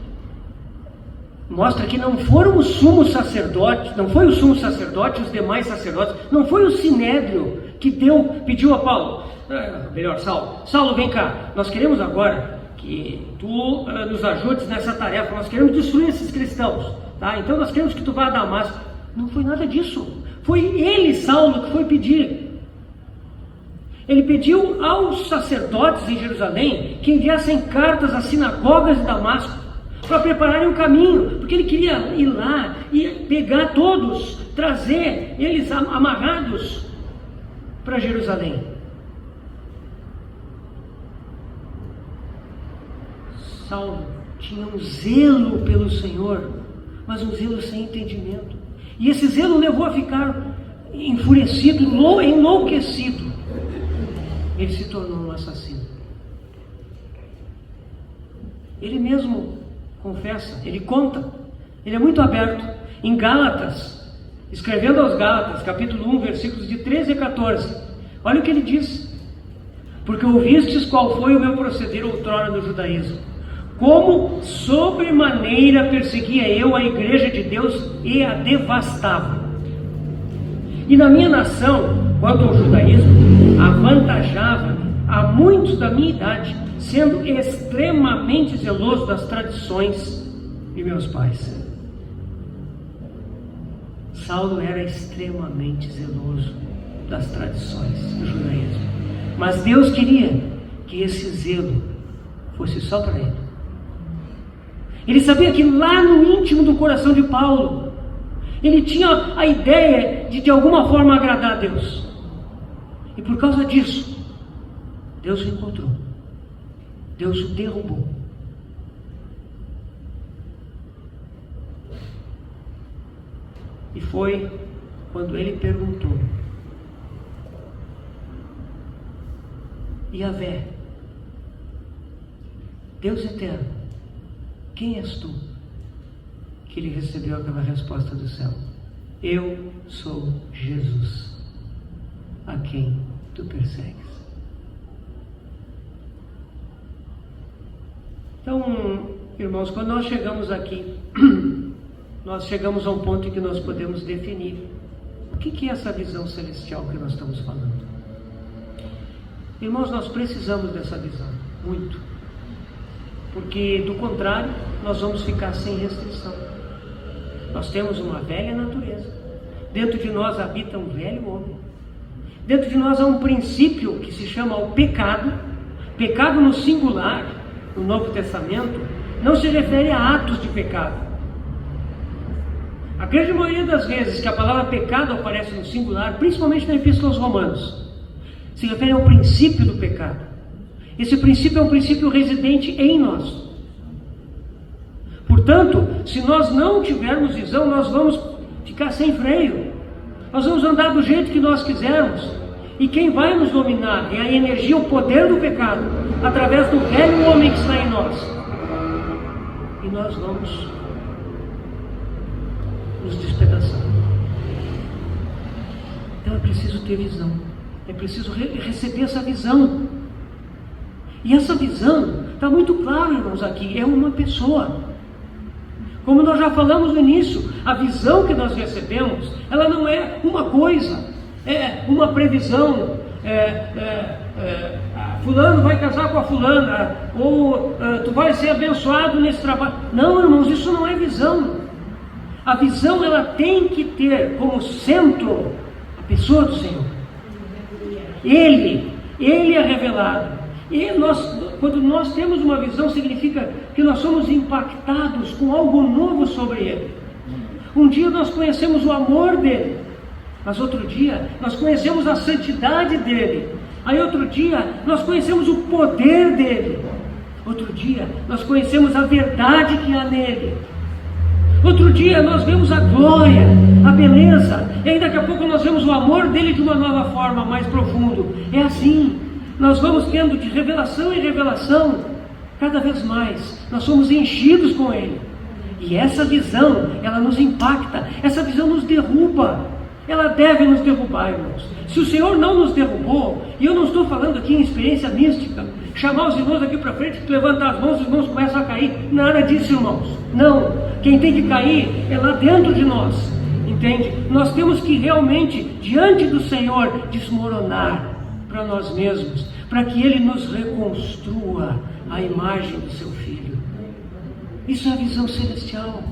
mostra que não foram os sumos sacerdotes, não foi o sumo sacerdote e os demais sacerdotes, não foi o sinédrio que pediu a Paulo, Saulo, vem cá, nós queremos agora que tu nos ajudes nessa tarefa, nós queremos destruir esses cristãos, tá? Então nós queremos que tu vá a Damasco. Não foi nada disso, foi ele, Saulo, que foi pedir. Ele pediu aos sacerdotes em Jerusalém que enviassem cartas às sinagogas de Damasco para prepararem o caminho, porque ele queria ir lá e pegar todos, trazer eles amarrados para Jerusalém. Saulo tinha um zelo pelo Senhor, mas um zelo sem entendimento. E esse zelo levou a ficar enfurecido, enlouquecido. Ele se tornou um assassino. Ele mesmo confessa, ele conta, ele é muito aberto. Em Gálatas, escrevendo aos Gálatas, capítulo 1, versículos de 13 a 14, olha o que ele diz: porque ouvistes qual foi o meu proceder outrora no judaísmo, como sobremaneira perseguia eu a igreja de Deus e a devastava. E na minha nação, quanto ao judaísmo, avantajava-me a muitos da minha idade, sendo extremamente zeloso das tradições de meus pais. Saulo era extremamente zeloso das tradições do judaísmo, mas Deus queria que esse zelo fosse só para ele. Ele sabia que lá no íntimo do coração de Paulo, ele tinha a ideia de alguma forma agradar a Deus. E por causa disso, Deus o encontrou. Deus o derrubou. E foi quando ele perguntou: Yahvé, Deus eterno, quem és tu? Que ele recebeu aquela resposta do céu: eu sou Jesus, a quem tu persegues. Então, irmãos, quando nós chegamos aqui, nós chegamos a um ponto em que nós podemos definir o que é essa visão celestial que nós estamos falando. Irmãos, nós precisamos dessa visão, muito. Porque, do contrário, nós vamos ficar sem restrição. Nós temos uma velha natureza. Dentro de nós habita um velho homem. Dentro de nós há um princípio que se chama o pecado. Pecado no singular, no Novo Testamento, não se refere a atos de pecado. A grande maioria das vezes que a palavra pecado aparece no singular, principalmente na Epístola aos Romanos, se refere ao princípio do pecado. Esse princípio é um princípio residente em nós. Portanto, se nós não tivermos visão, nós vamos ficar sem freio. Nós vamos andar do jeito que nós quisermos. E quem vai nos dominar é a energia, o poder do pecado, através do velho homem que está em nós. E nós vamos nos despedaçar. Então é preciso ter visão. É preciso receber essa visão. E essa visão está muito clara, irmãos, aqui. É uma pessoa. Como nós já falamos no início, a visão que nós recebemos, ela não é uma coisa, é uma previsão. Fulano vai casar com a fulana, ou tu vai ser abençoado nesse trabalho. Não, irmãos, isso não é visão. A visão, ela tem que ter como centro a pessoa do Senhor. Ele é revelado. E quando nós temos uma visão, significa que nós somos impactados com algo novo sobre Ele. Um dia nós conhecemos o amor dEle, mas outro dia nós conhecemos a santidade dEle. Aí outro dia nós conhecemos o poder dEle. Outro dia nós conhecemos a verdade que há nele. Outro dia nós vemos a glória, a beleza. E aí daqui a pouco nós vemos o amor dEle de uma nova forma, mais profundo. É assim. Nós vamos tendo de revelação em revelação, cada vez mais, nós somos enchidos com Ele. E essa visão, ela nos impacta, essa visão nos derruba, ela deve nos derrubar, irmãos. Se o Senhor não nos derrubou, e eu não estou falando aqui em experiência mística, chamar os irmãos aqui para frente, levantar as mãos, os irmãos começam a cair, nada disso, irmãos. Não, quem tem que cair é lá dentro de nós, entende? Nós temos que realmente, diante do Senhor, desmoronar para nós mesmos, para que Ele nos reconstrua a imagem do seu Filho. Isso é a visão celestial.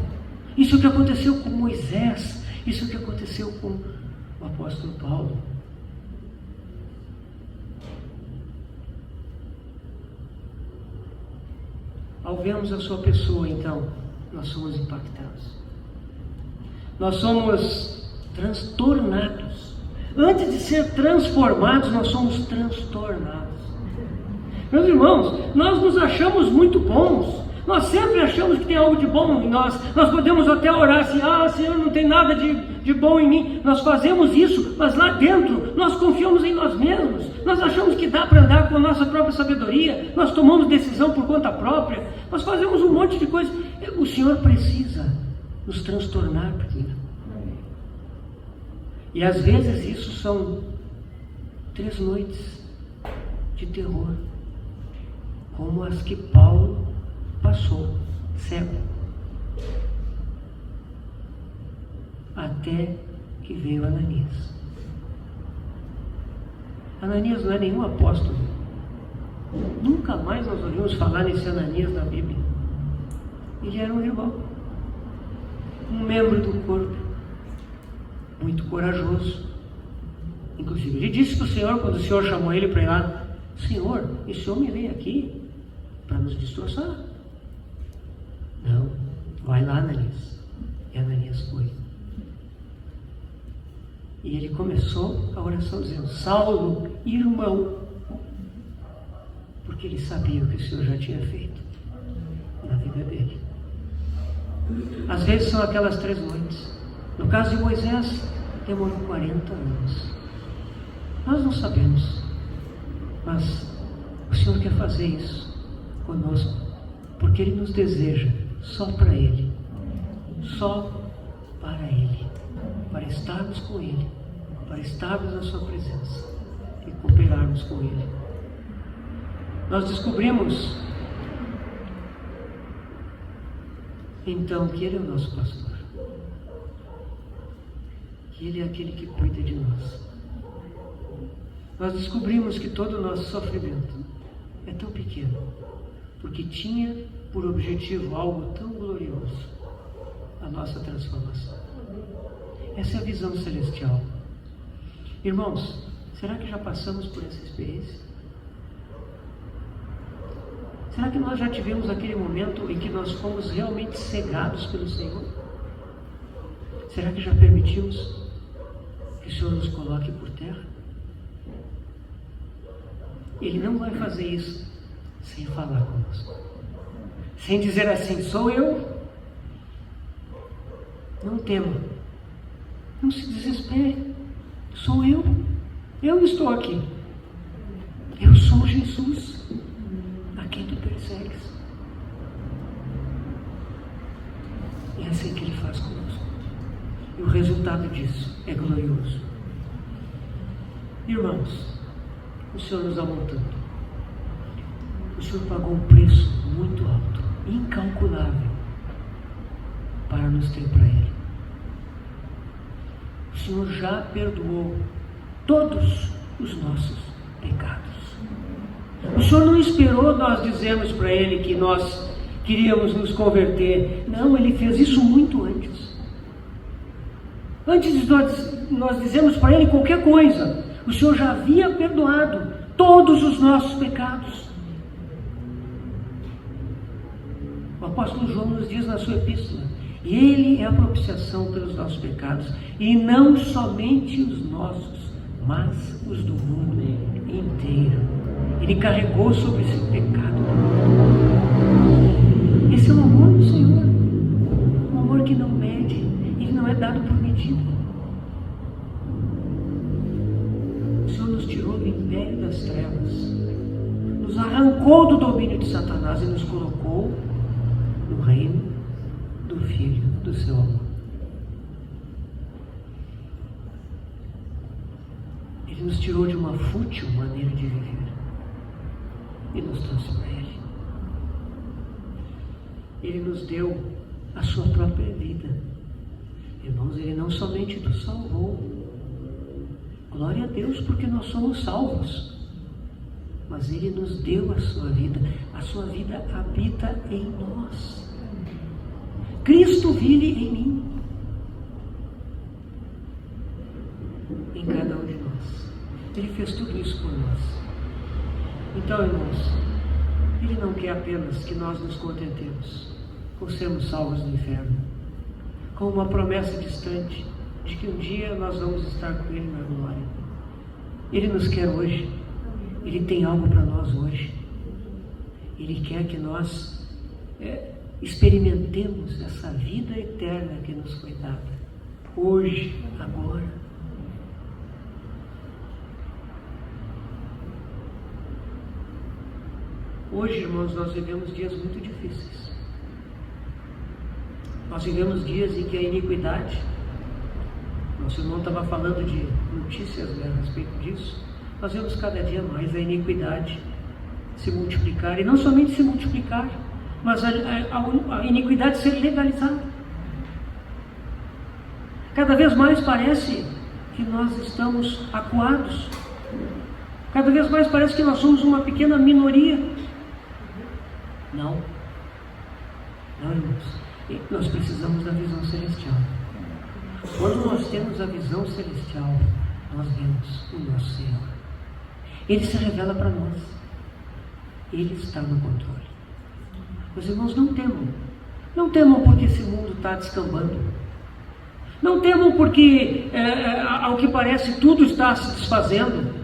Isso é o que aconteceu com Moisés. Isso é o que aconteceu com o apóstolo Paulo. Ao vermos a sua pessoa, então, nós somos impactados. Nós somos transtornados. Antes de ser transformados, nós somos transtornados. Meus irmãos, nós nos achamos muito bons. Nós sempre achamos que tem algo de bom em nós. Nós podemos até orar assim: Senhor, não tem nada de bom em mim. Nós fazemos isso, mas lá dentro nós confiamos em nós mesmos. Nós achamos que dá para andar com a nossa própria sabedoria. Nós tomamos decisão por conta própria. Nós fazemos um monte de coisa. O Senhor precisa nos transtornar primeiro. E às vezes isso são 3 noites de terror, como as que Paulo passou, cego, até que veio Ananias. Ananias não é nenhum apóstolo. Nunca mais nós ouvimos falar nesse Ananias na Bíblia. Ele era um irmão, um membro do corpo, muito corajoso. Inclusive, ele disse para o Senhor, quando o Senhor chamou ele para ir lá: Senhor, esse homem vem aqui para nos destroçar. Não, vai lá, Ananias. E Ananias foi. E ele começou a oração dizendo: Saulo, irmão. Porque ele sabia o que o Senhor já tinha feito na vida dele. Às vezes são aquelas 3 noites. No caso de Moisés, demorou 40 anos. Nós não sabemos, mas o Senhor quer fazer isso conosco, porque Ele nos deseja só para Ele, só para Ele, para estarmos com Ele, para estarmos na Sua presença e cooperarmos com Ele. Nós descobrimos então que Ele é o nosso pastor, que Ele é aquele que cuida de nós. Nós descobrimos que todo o nosso sofrimento é tão pequeno, porque tinha por objetivo algo tão glorioso: a nossa transformação. Essa é a visão celestial. Irmãos, será que já passamos por essa experiência? Será que nós já tivemos aquele momento em que nós fomos realmente cegados pelo Senhor? Será que já permitimos que o Senhor nos coloque por terra? Ele não vai fazer isso sem falar conosco, sem dizer assim: sou eu. Não tema, não se desespere, sou eu estou aqui, eu sou Jesus, a quem tu persegues. E é assim que Ele faz conosco, e o resultado disso é glorioso. Irmãos, o Senhor nos amou tanto. O Senhor pagou um preço muito alto, incalculável, para nos ter para Ele. O Senhor já perdoou todos os nossos pecados. O Senhor não esperou nós dizermos para Ele que nós queríamos nos converter. Não, Ele fez isso muito antes. Antes de nós dizermos para Ele qualquer coisa, o Senhor já havia perdoado todos os nossos pecados. O apóstolo João nos diz na sua epístola: Ele é a propiciação pelos nossos pecados, e não somente os nossos, mas os do mundo inteiro. Ele carregou sobre esse pecado. Esse é o amor do Senhor, um amor que não mede, ele não é dado por medida. O Senhor nos tirou do império das trevas, nos arrancou do domínio de Satanás e nos colocou no reino do Filho do seu amor. Ele nos tirou de uma fútil maneira de viver e nos trouxe para Ele. Ele nos deu a sua própria vida. Irmãos, Ele não somente nos salvou. Glória a Deus porque nós somos salvos. Mas Ele nos deu a sua vida. A sua vida habita em nós. Cristo vive em mim. Em cada um de nós. Ele fez tudo isso por nós. Então, irmãos, Ele não quer apenas que nós nos contentemos com sermos salvos do inferno, com uma promessa distante de que um dia nós vamos estar com Ele na glória. Ele nos quer hoje. Ele tem algo para nós hoje. Ele quer que nós experimentemos essa vida eterna que nos foi dada. Hoje, agora. Hoje, irmãos, nós vivemos dias muito difíceis. Nós vivemos dias em que a iniquidade, nosso irmão estava falando de notícias a respeito disso, nós vemos cada dia mais a iniquidade se multiplicar, e não somente se multiplicar, mas a iniquidade ser legalizada. Cada vez mais parece que nós estamos acuados, cada vez mais parece que nós somos uma pequena minoria. Não, irmãos, nós precisamos da visão celestial. Quando nós temos a visão celestial, nós vemos o nosso Senhor. Ele se revela para nós. Ele está no controle. Meus irmãos, não temam. Não temam porque esse mundo está descambando. Não temam porque, ao que parece, tudo está se desfazendo.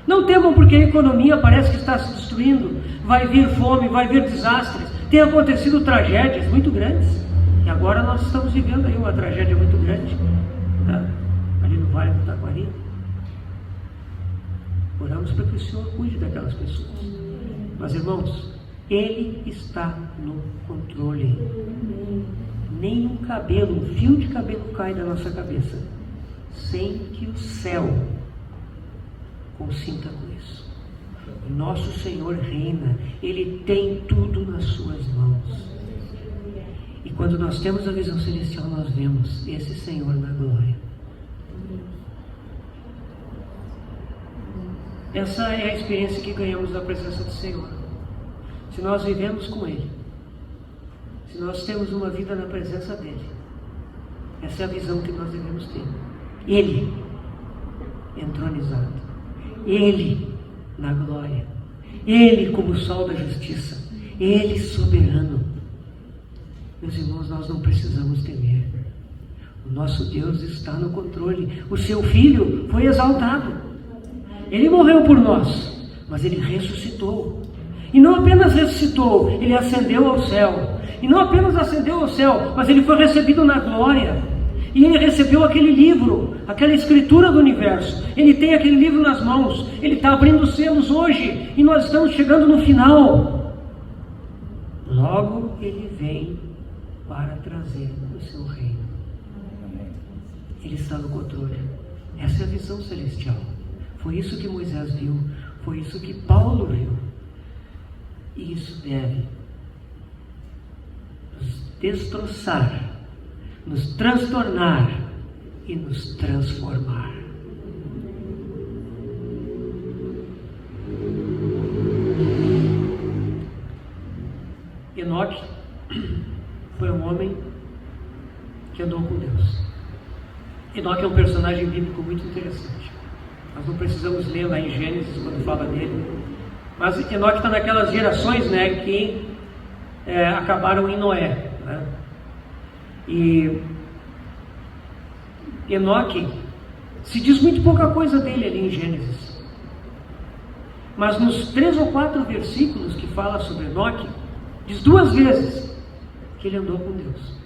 Não temam porque a economia parece que está se destruindo. Vai vir fome, vai vir desastres. Tem acontecido tragédias muito grandes. E agora nós estamos vivendo aí uma tragédia muito grande, tá? Ali no Vale do Taquari. Oramos para que o Senhor cuide daquelas pessoas. Mas, irmãos, Ele está no controle. Nem um cabelo, um fio de cabelo cai da nossa cabeça sem que o céu consinta com isso. Nosso Senhor reina. Ele tem tudo nas suas mãos. E quando nós temos a visão celestial, nós vemos esse Senhor na glória. Essa é a experiência que ganhamos da presença do Senhor. Se nós vivemos com Ele, se nós temos uma vida na presença dEle, essa é a visão que nós devemos ter. Ele entronizado, Ele na glória, Ele como o sol da justiça, Ele soberano. Meus irmãos, nós não precisamos temer. O nosso Deus está no controle. O seu Filho foi exaltado. Ele morreu por nós, mas Ele ressuscitou. E não apenas ressuscitou, Ele ascendeu ao céu. E não apenas ascendeu ao céu, mas Ele foi recebido na glória. E Ele recebeu aquele livro, aquela escritura do universo. Ele tem aquele livro nas mãos. Ele está abrindo os selos hoje. E nós estamos chegando no final. Logo Ele vem para trazer o seu reino. Ele está no controle. Essa é a visão celestial. Foi isso que Moisés viu, foi isso que Paulo viu. E isso deve nos destroçar, nos transtornar e nos transformar. Enoque foi um homem que andou com Deus. Enoque é um personagem bíblico muito interessante. Nós não precisamos ler lá em Gênesis quando fala dele. Mas Enoque está naquelas gerações, né, que acabaram em Noé. Né? E Enoque, se diz muito pouca coisa dele ali em Gênesis. Mas nos 3 ou 4 versículos que fala sobre Enoque, diz 2 vezes que ele andou com Deus.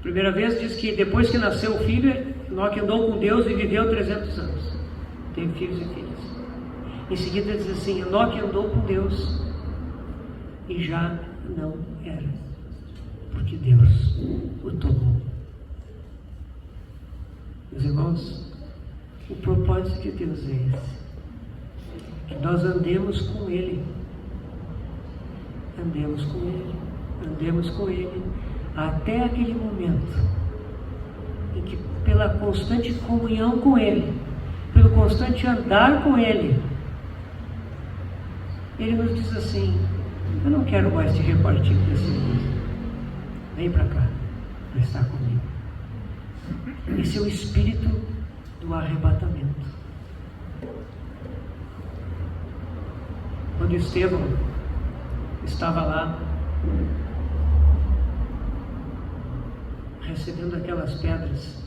Primeira vez diz que depois que nasceu o filho, Enoque andou com Deus e viveu 300 anos. Teve filhos e filhas. Em seguida diz assim, Enoque andou com Deus e já não era. porque Deus o tomou. Meus irmãos, o propósito de Deus é esse. Que nós andemos com Ele. Andemos com Ele. Andemos com Ele até aquele momento em que, pela constante comunhão com Ele, pelo constante andar com Ele, Ele nos diz assim: eu não quero mais te repartir desse mundo. Vem para cá, para estar comigo. Esse é o espírito do arrebatamento. Quando Estevão estava lá, recebendo aquelas pedras,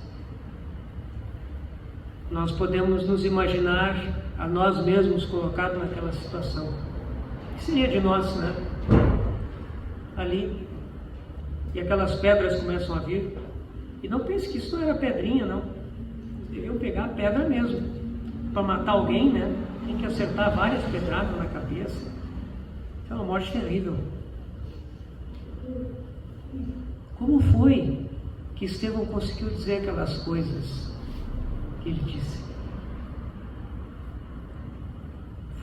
nós podemos nos imaginar a nós mesmos colocados naquela situação. O que seria de nós, né? Ali, e aquelas pedras começam a vir. E não pense que isso não era pedrinha, não. Deviam pegar a pedra mesmo. Para matar alguém, né? Tem que acertar várias pedradas na cabeça. É uma morte terrível. Como foi que Estevão conseguiu dizer aquelas coisas que ele disse?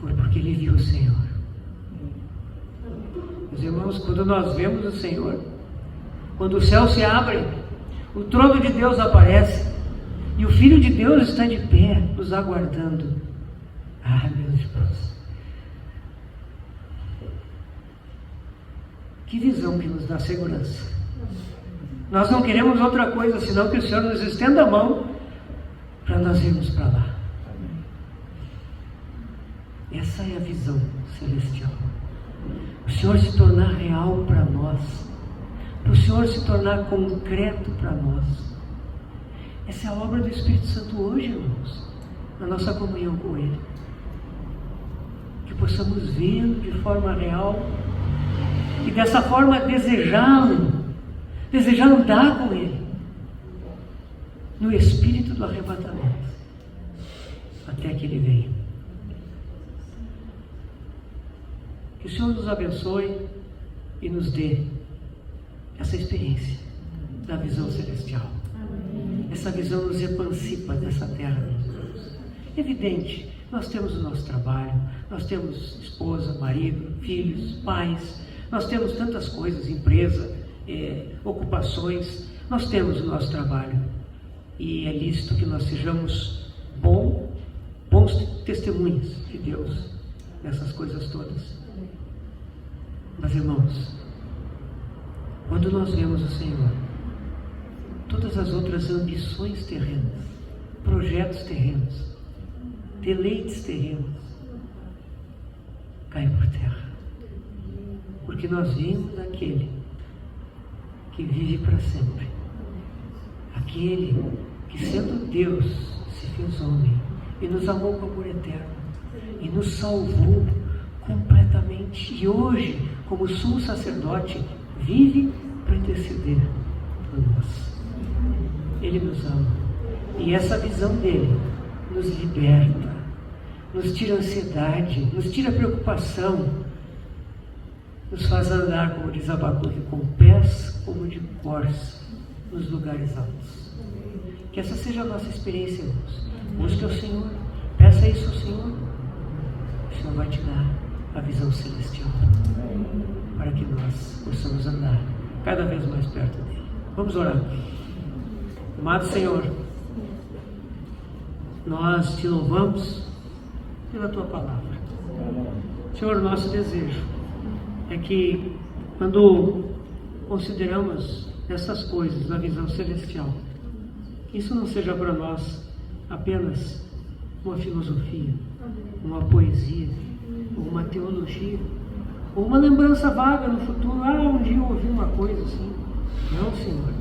Foi porque ele viu o Senhor. Meus irmãos, quando nós vemos o Senhor, quando o céu se abre, o trono de Deus aparece e o Filho de Deus está de pé, nos aguardando. Ah, meus irmãos, que visão que nos dá segurança. Nós não queremos outra coisa senão que o Senhor nos estenda a mão para nós irmos para lá. Essa é a visão celestial. O Senhor se tornar real para nós, para o Senhor se tornar concreto para nós. Essa é a obra do Espírito Santo hoje, irmãos, na nossa comunhão com Ele. Que possamos vê-lo de forma real e dessa forma desejá-lo, desejar andar com Ele no espírito do arrebatamento até que Ele venha. Que o Senhor nos abençoe e nos dê essa experiência da visão celestial. Essa visão nos emancipa dessa terra. Evidente, nós temos o nosso trabalho, nós temos esposa, marido, filhos, pais, nós temos tantas coisas, empresa, ocupações, nós temos o nosso trabalho. E é lícito que nós sejamos bons testemunhas de Deus nessas coisas todas. Mas, irmãos, quando nós vemos o Senhor, todas as outras ambições terrenas, projetos terrenos, deleites terrenos, caem por terra. Porque nós vimos aquele que vive para sempre. Aquele que, sendo Deus, se fez homem e nos amou com amor eterno e nos salvou completamente. E hoje, como sumo sacerdote, vive para interceder por nós. Ele nos ama. E essa visão dele nos liberta, nos tira a ansiedade, nos tira a preocupação, nos faz andar, como diz Abacuque, com pés como de corça nos lugares altos. Que essa seja a nossa experiência, irmãos. Busque ao Senhor, peça isso ao Senhor. O Senhor vai te dar a visão celestial para que nós possamos andar cada vez mais perto dele. Vamos orar. Amado Senhor, nós te louvamos pela tua palavra. Senhor, nosso desejo é que, quando consideramos essas coisas na visão celestial, isso não seja para nós apenas uma filosofia, uma poesia, ou uma teologia, ou uma lembrança vaga no futuro. Um dia eu ouvi uma coisa assim. Não, Senhor,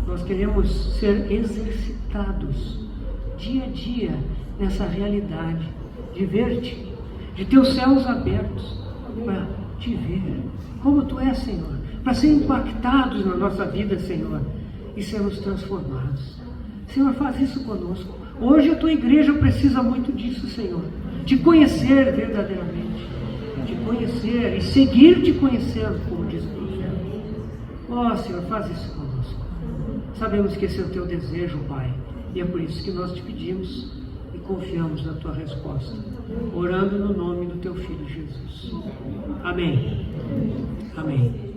nós queremos ser exercitados dia a dia nessa realidade de ver-te, de ter os céus abertos para te ver como tu és, Senhor, para ser impactados na nossa vida, Senhor, e sermos transformados. Senhor, faz isso conosco. Hoje a tua igreja precisa muito disso, Senhor, te conhecer verdadeiramente, te conhecer e seguir te conhecendo, como diz o profeta. Ó Senhor, faz isso conosco. Sabemos que esse é o teu desejo, Pai, e é por isso que nós te pedimos e confiamos na tua resposta, orando no nome do teu Filho Jesus. Amém. Amém.